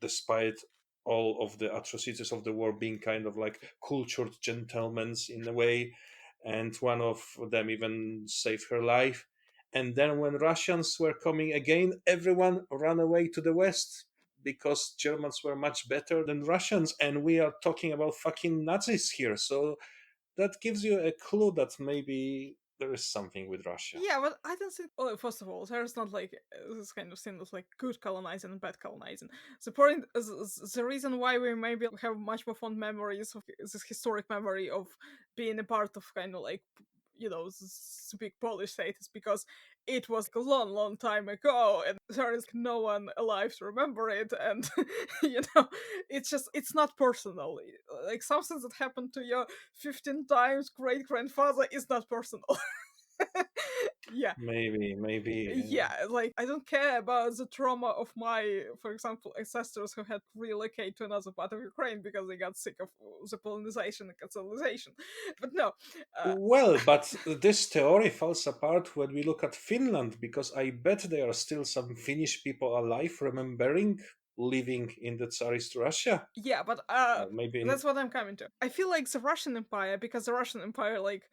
despite all of the atrocities of the war, being kind of like cultured gentlemen in a way. And one of them even saved her life. And then when Russians were coming again, everyone ran away to the West because Germans were much better than Russians. And we are talking about fucking Nazis here. So that gives you a clue that maybe there is something with Russia. Yeah, but I don't think. Well, first of all, there's not like this kind of thing of like good colonizing and bad colonizing. The point, the reason why we maybe have much more fond memories of this historic memory of being a part of kind of like, you know, this big Polish state is because it was a long, long time ago, and there is no one alive to remember it, and you know, it's not personal. Like something that happened to your 15 times great grandfather is not personal. Yeah, Maybe. yeah, like I don't care about the trauma of my, for example, ancestors who had to relocate to another part of Ukraine because they got sick of the pollinization and consolidation. But no, Well, but this theory falls apart when we look at Finland, because I bet there are still some Finnish people alive remembering living in the Tsarist Russia. yeah, but Maybe in that's what I'm coming to. I feel like the Russian Empire, because the Russian Empire, like,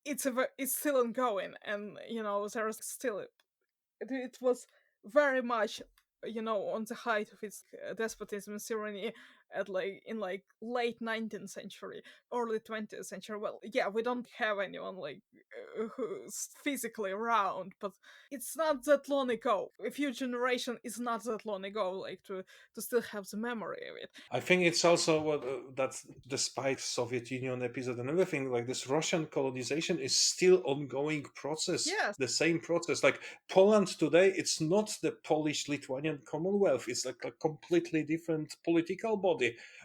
it's still ongoing, and you know there is still it was very much, you know, on the height of its despotism and tyranny at like in like late 19th century, early 20th century. Well, yeah, we don't have anyone like who's physically around, but it's not that long ago. A few generation is not that long ago, like to still have the memory of it. I think it's also what that despite Soviet Union episode and everything, like this Russian colonization is still ongoing process. Yes. The same process. Like Poland today, it's not the Polish-Lithuanian Commonwealth. It's like a completely different political body.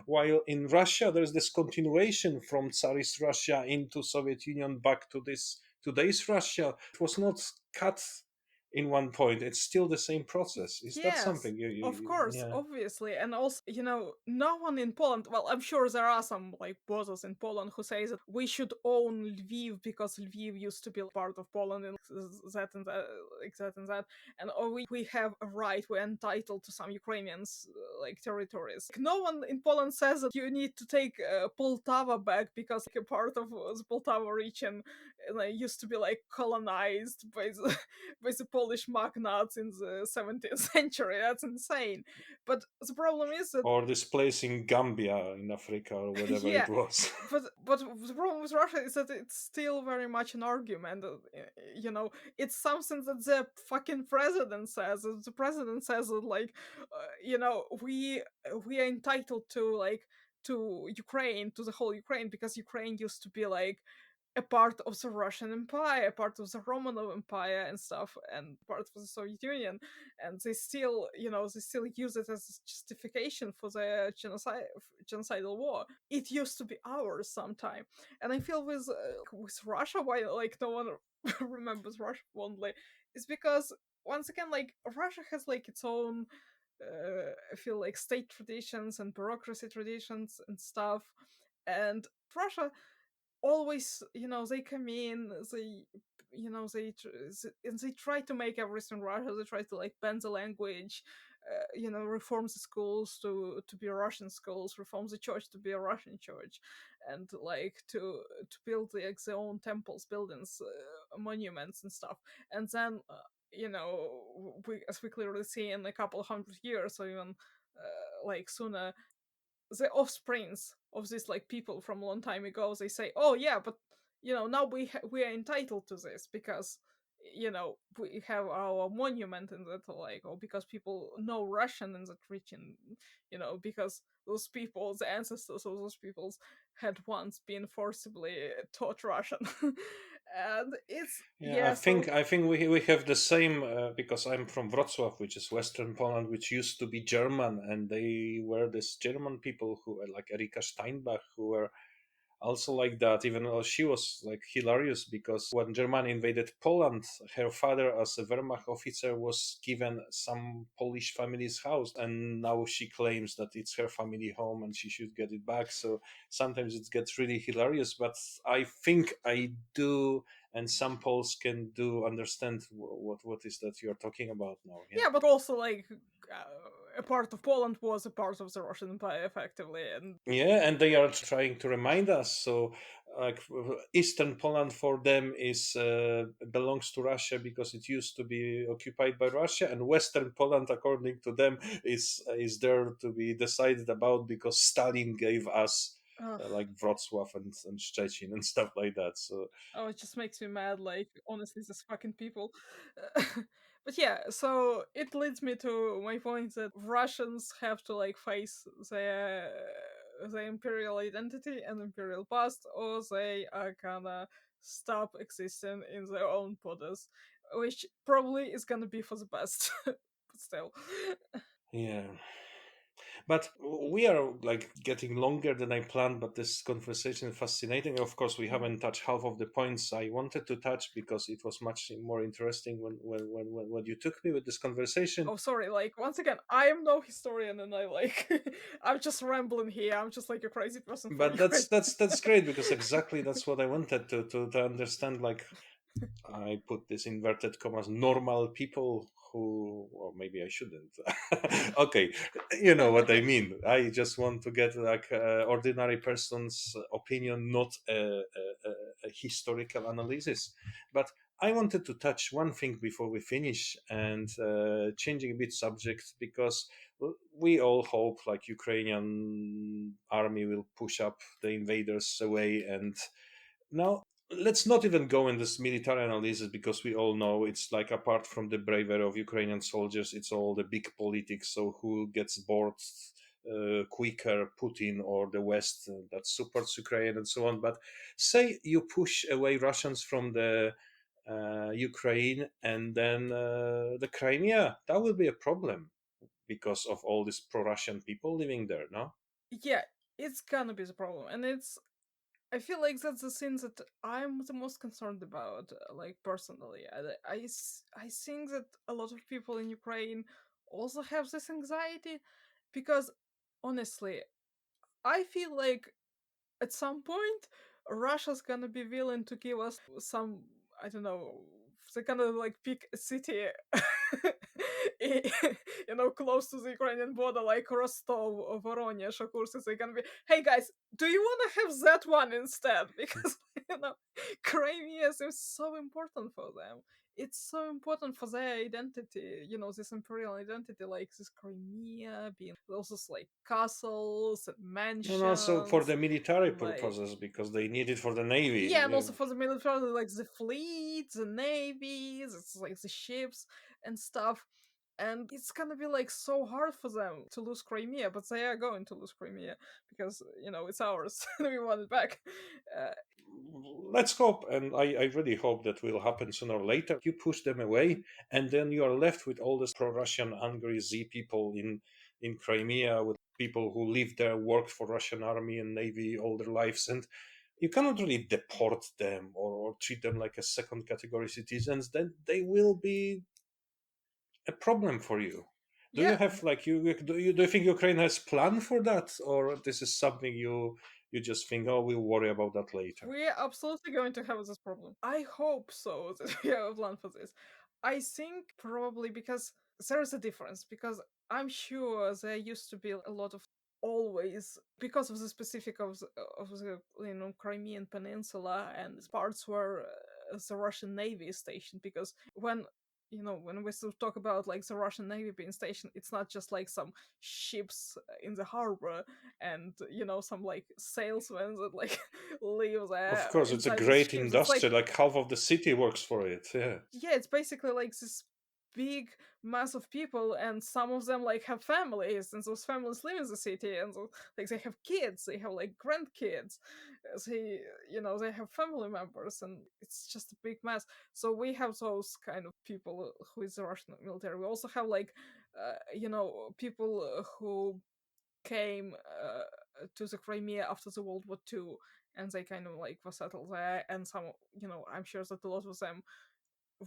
While in Russia, there's this continuation from Tsarist Russia into Soviet Union back to this today's Russia. It was not cut in one point. It's still the same process. Is that Yes, something of course, yeah. obviously. And also, you know, no one in Poland, well, I'm sure there are some like bosses in Poland who say that we should own Lviv because Lviv used to be part of Poland and that and that, like that and that. And oh, we have a right, we're entitled to some Ukrainians like territories. Like, no one in Poland says that you need to take Poltava back because like, a part of the Poltava region used to be like colonized by the Polish magnates in the 17th century. That's insane. But the problem is that Or this place in Gambia in Africa or whatever yeah, it was. but the problem with Russia is that it's still very much an argument. You know, it's something that the fucking president says. The president says that like, you know, we are entitled to like to Ukraine, to the whole Ukraine, because Ukraine used to be like a part of the Russian Empire, a part of the Romanov Empire and stuff, and part of the Soviet Union, and they still, you know, they still use it as justification for the genocidal war. It used to be ours sometime, and I feel with Russia, why like no one remembers Russia fondly, is because once again, like Russia has like its own. I feel like state traditions and bureaucracy traditions and stuff, and Russia always, you know, they come in, they they try to make everything Russia. They try to like ban the language, reform the schools to be Russian schools, reform the church to be a Russian church, and like to build like their own temples, buildings, monuments and stuff. And then as we clearly see in a couple hundred years or even like sooner, the offsprings of these like people from a long time ago, they say, oh yeah, but now we are entitled to this because we have our monument in that, like, or because people know Russian in that region, because those people, the ancestors of those peoples, had once been forcibly taught Russian. And it's Yeah, I think we have the same because I'm from Wrocław, which is Western Poland, which used to be German, and they were this German people who were like Erika Steinbach, who were also like that, even though she was like hilarious because when Germany invaded Poland, her father as a Wehrmacht officer was given some Polish family's house, and now she claims that it's her family home and she should get it back. So sometimes it gets really hilarious, but I think I do, and some Poles can do understand what is that you're talking about now. Yeah, but also like a part of Poland was a part of the Russian Empire effectively, and yeah, and they are trying to remind us. So, like Eastern Poland for them is belongs to Russia because it used to be occupied by Russia, and Western Poland, according to them, is there to be decided about because Stalin gave us like Wrocław and Szczecin and stuff like that. So, oh, it just makes me mad. Like, honestly, these fucking people. But yeah, so it leads me to my point that Russians have to like face their imperial identity and imperial past, or they are gonna stop existing in their own borders, which probably is gonna be for the best. But still. yeah. But we are like getting longer than I planned, but this conversation is fascinating. Of course, we haven't touched half of the points I wanted to touch because it was much more interesting when you took me with this conversation. Oh, sorry, like, once again, I am no historian and I, like, I'm just rambling here. I'm just, like, a crazy person from But Ukraine. that's great because exactly that's what I wanted to understand. Like I put this inverted commas normal people who, or maybe I shouldn't. Okay, you know what I mean. I just want to get like ordinary person's opinion, not a historical analysis. But I wanted to touch one thing before we finish and changing a bit subject because we all hope like Ukrainian army will push up the invaders away and now let's not even go in this military analysis because we all know it's like apart from the bravery of Ukrainian soldiers, it's all the big politics. So who gets bored quicker, Putin or the West that supports Ukraine and so on. But say you push away Russians from the Ukraine and then the Crimea, that will be a problem because of all these pro-Russian people living there, no? Yeah, it's gonna be the problem. And I feel like that's the thing that I'm the most concerned about, like, personally. I think that a lot of people in Ukraine also have this anxiety because, honestly, I feel like at some point Russia's gonna be willing to give us some, I don't know, they're gonna like pick a city close to the Ukrainian border, like Rostov or Voronezh or Kursk. They're gonna be, hey guys, do you wanna have that one instead? Because Crimea is so important for them. It's so important for their identity, this imperial identity, like this Crimea being also like castles and And also for mansions, the military like, purposes because they need it for the navy. yeah, and also for the military, like the fleet, the navies, it's like the ships and stuff. And it's gonna be like so hard for them to lose Crimea, but they are going to lose Crimea because it's ours. We want it back. Uh, Let's hope, and I really hope that will happen sooner or later. You push them away, and then you are left with all these pro-Russian, angry Z people in Crimea, with people who live there, worked for Russian army and navy all their lives, and you cannot really deport them or treat them like a second category citizens. Then they will be a problem for you. Do you yeah, have like do you think Ukraine has plan for that, or this is something you just think, oh, we'll worry about that later. We're absolutely going to have this problem. I hope so that we have a plan for this. I think probably because there is a difference, because I'm sure there used to be a lot of always, because of the specific of the Crimean Peninsula and parts where the Russian Navy is stationed, because when we still talk about like the Russian Navy being stationed, it's not just like some ships in the harbor and some like salesmen that like live there Of course, it's a inside the great ships. It's industry. Like half of the city works for it. Yeah. yeah, it's basically like this big mass of people, and some of them like have families, and those families live in the city, and like they have kids, they have like grandkids, they have family members, and it's just a big mess. So we have those kind of people who is the Russian military. We also have like people who came to the Crimea after the World War II, and they kind of like were settled there, and some, I'm sure that a lot of them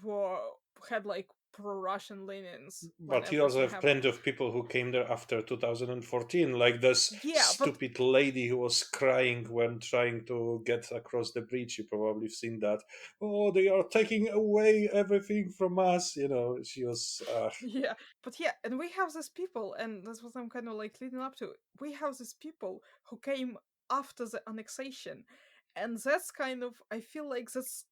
were had like pro-Russian leanings when But you also everything have plenty happened. of people who came there after 2014, like this Yeah, but stupid lady who was crying when trying to get across the bridge. You probably have seen that. Oh, they are taking away everything from us. She was. yeah, but yeah, and we have these people, and that's what I'm kind of like leading up to. We have these people who came after the annexation, and that's kind of, I feel like that's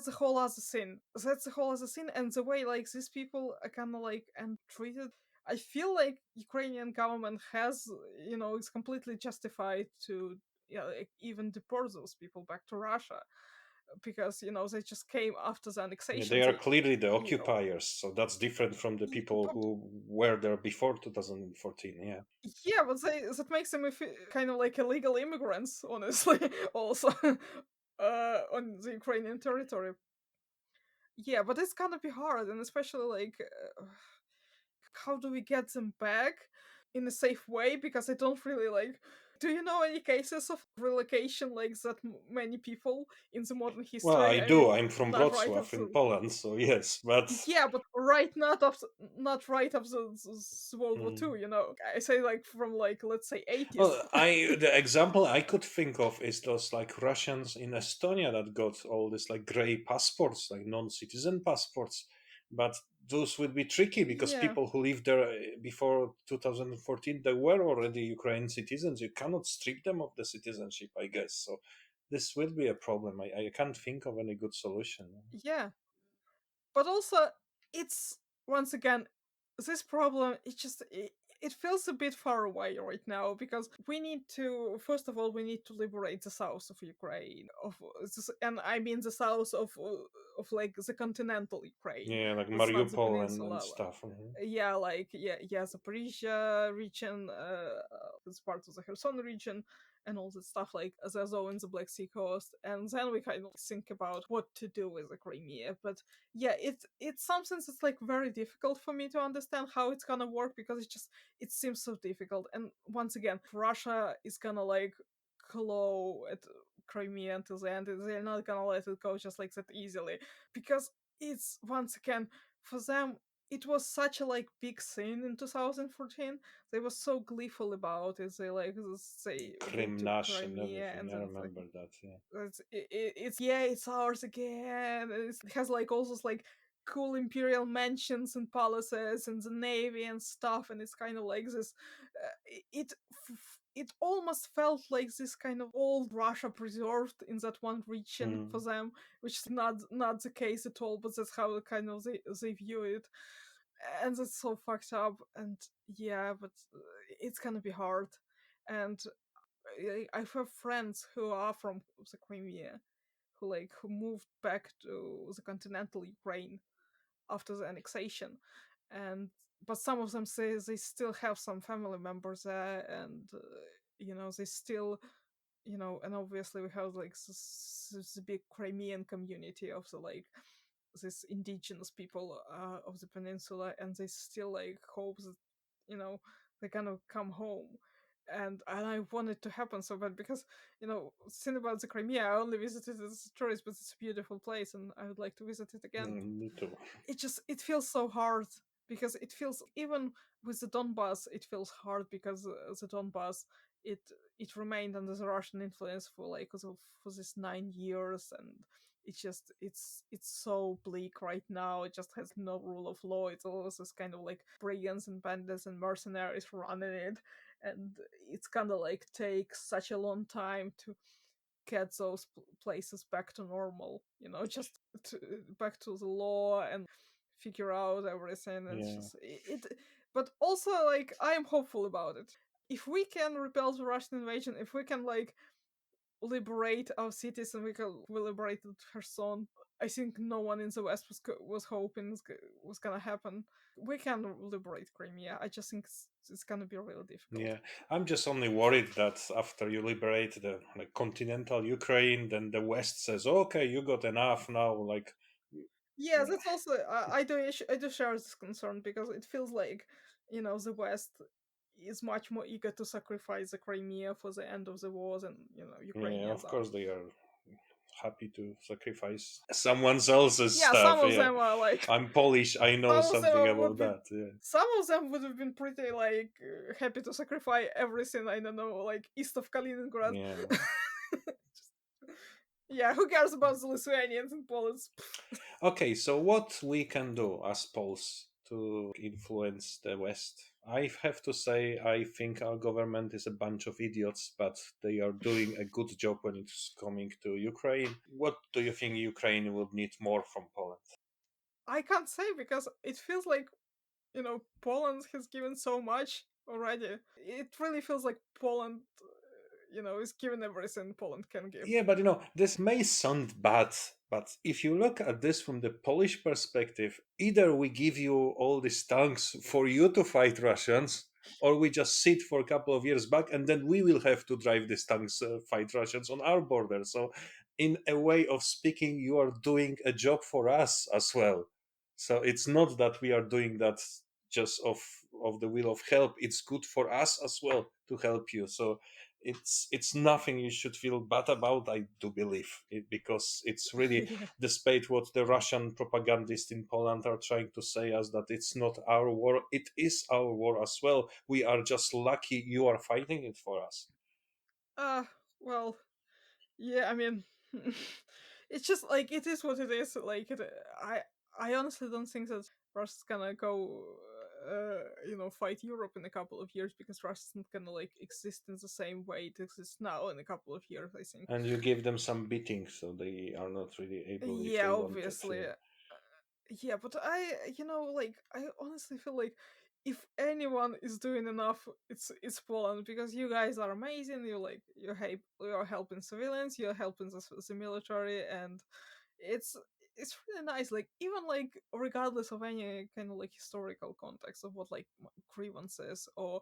the whole other sin. That's the whole other sin, and the way like these people are kind of like and treated. I feel like Ukrainian government has, it's completely justified to, like, even deport those people back to Russia, because they just came after the Yeah, annexation. they are They, clearly the you know, occupiers, so that's different from the people but who were there before 2014. Yeah. yeah, but that makes them kind of like illegal immigrants, honestly. Also, on the Ukrainian territory. Yeah, but it's gonna be hard, and especially like, how do we get them back in a safe way? Because I don't really like. Do you know any cases of relocation like that? Many people in the modern Well, I history. I do. mean, I'm from not right Wrocław after. in Poland, so yes, but. Yeah, but not right after World War Hmm. Two. I say like from like, let's say, 80s. Well, the example I could think of is those like Russians in Estonia that got all this like gray passports, like non-citizen passports. But those would be tricky because Yeah. people who lived there before 2014, they were already Ukrainian citizens. You cannot strip them of the citizenship, I guess. So this will be a problem. I can't think of any good solution. Yeah, but also it's, once again, this problem, it feels a bit far away right now, because we need to, first of all, we need to liberate the south of Ukraine, and I mean the south of like the continental Ukraine. Yeah, like That's not the Mariupol and peninsula. stuff. Mhm. Yeah, like, yeah, Zaporizhia region, it's part of the Kherson region, and all that stuff, like Azov in the Black Sea coast, and then we kind of think about what to do with the Crimea. But yeah, it's something that's like very difficult for me to understand how it's gonna work, because it seems so difficult. And once again, Russia is gonna like claw at Crimea until the end. They're not gonna let it go just like that easily, because it's, once again, for them, it was such a like big scene in 2014. They were so gleeful about it. They Krim took Nash and Crimea, everything. and I then it's like, remember that. Yeah. it's ours again. And it has like all those like cool imperial mansions and palaces and the navy and stuff, and it's kind of like this. It almost felt like this kind of old Russia preserved in that one region Mm. for them, which is not the case at all. But that's how kind of they view it, and that's so fucked up. And yeah, but it's gonna be hard. And I have friends who are from the Crimea, who moved back to the continental Ukraine after the annexation, and but some of them say they still have some family members there, and they still, and obviously we have like this big Crimean community of the like these indigenous people of the peninsula, and they still like hope that they're gonna come home. And I want it to happen so bad, because think about the Crimea. I only visited it as a tourist, but it's a beautiful place, and I would like to visit it again. Me too. It feels so hard, because it feels, even with the Donbass, it feels hard, because the Donbass it it remained under the Russian influence for like for this 9 years, and it's so bleak right now. It just has no rule of law. It's always this kind of like brigands and bandits and mercenaries running it, and it's kind of like takes such a long time to get those places back to normal. Just back to the law and figure out everything. And it's Yeah. just it. But also, like, I am hopeful about it. If we can repel the Russian invasion, if we can like liberate our cities and we can liberate Kherson, I think no one in the West was hoping was gonna happen. We can liberate Crimea. I just think it's gonna be really difficult. Yeah, I'm just only worried that after you liberate the like continental Ukraine, then the West says, "Okay, you got enough now." Like, Yeah, that's also I do share this concern, because it feels like the West is much more eager to sacrifice the Crimea for the end of the war than yeah, Ukrainians of are. course they are happy to sacrifice someone else's Yeah, some stuff. of Yeah, them are like I'm Polish. I know some of something them about would be that. Yeah, some of them would have been pretty like happy to sacrifice everything, I don't know, like east of Kaliningrad. yeah. Yeah, who cares about the Lithuanians and Poles? Okay, so what we can do as Poles to influence the West? I have to say, I think our government is a bunch of idiots, but they are doing a good job when it's coming to Ukraine. What do you think Ukraine would need more from Poland? I can't say, because it feels like Poland has given so much already. It really feels like Poland, is given everything Poland can give. Yeah, but this may sound bad, but if you look at this from the Polish perspective, either we give you all these tanks for you to fight Russians, or we just sit for a couple of years back and then we will have to drive these tanks, fight Russians on our border. So, in a way of speaking, you are doing a job for us as well. So it's not that we are doing that just of the will of help. It's good for us as well to help you. So it's nothing you should feel bad about. I do believe it, because it's really, Yeah. despite what the Russian propagandists in Poland are trying to say us, that it's not our war. It is our war as well. We are just lucky you are fighting it for us. Uh, well, yeah, I mean, it's just like it is what it is. Like, I honestly don't think that Russia's gonna go, fight Europe in a couple of years, because Russia's not gonna like exist in the same way it exists now in a couple of years, I think. And you give them some beating, so they are not really able if Yeah, they wanted. obviously. Yeah. Yeah, but I honestly feel like if anyone is doing enough, it's Poland, because you guys are amazing. You're helping civilians, you're helping the military, and it's it's really nice. Like, even like regardless of any kind of like historical context of what like grievances or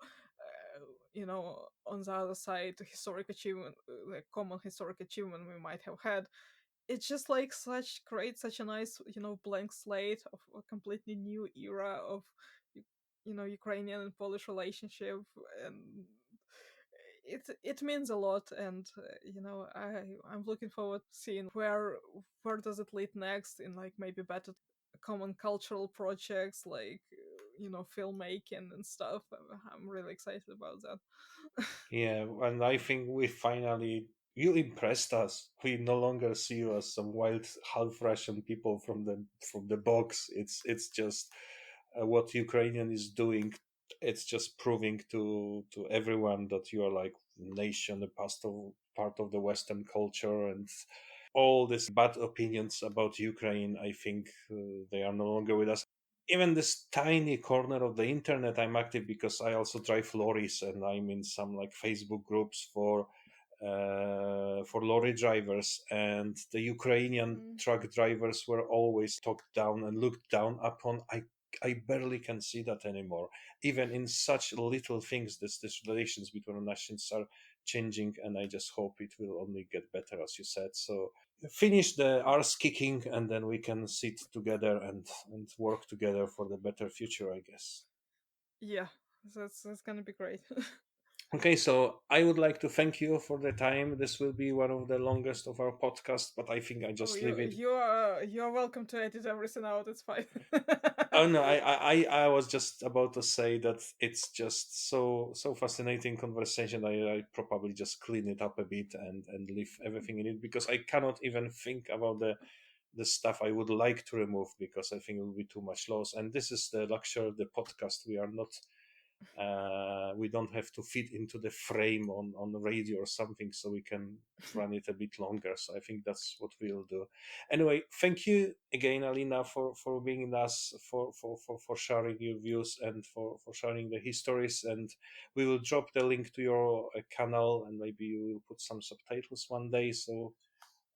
on the other side historic achievement, like common historic achievement we might have had, it's just like such a nice blank slate of a completely new era of Ukrainian and Polish relationship, and it means a lot. And I'm looking forward to seeing where does it lead next, in like maybe better common cultural projects, like filmmaking and stuff. I'm really excited about that. Yeah, and I think we finally, you impressed us. We no longer see you as some wild half Russian people from the box. It's just what Ukrainian is doing. It's just proving to everyone that you are like nation, a part of the Western culture, and all these bad opinions about Ukraine. I think they are no longer with us. Even this tiny corner of the internet, I'm active because I also drive lorries, and I'm in some like Facebook groups for lorry drivers, and the Ukrainian Mm. truck drivers were always talked down and looked down upon. I barely can see that anymore. Even in such little things, this relations between nations are changing, and I just hope it will only get better, as you said. So finish the arse kicking, and then we can sit together and work together for the better future, I guess. Yeah, that's gonna be great. Okay, so I would like to thank you for the time. This will be one of the longest of our podcasts, but I think I Oh, just leave it. you're welcome to edit everything out. It's fine. Oh no, I was just about to say that it's just so fascinating conversation. I probably just clean it up a bit and leave everything in it, because I cannot even think about the stuff I would like to remove, because I think it will be too much loss. And this is the luxury of the podcast. We are not we don't have to fit into the frame on the radio or something, so we can run it a bit longer. So I think that's what we'll do. Anyway, thank you again, Alina, for being with us, for sharing your views, and for sharing the histories. And we will drop the link to your canal, and maybe you will put some subtitles one day, so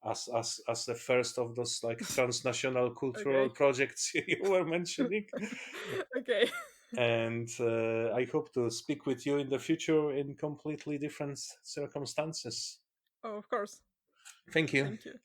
as the first of those like transnational cultural Okay. projects you were mentioning. Okay. And I hope to speak with you in the future in completely different circumstances. Oh, of course. Thank you. Thank you.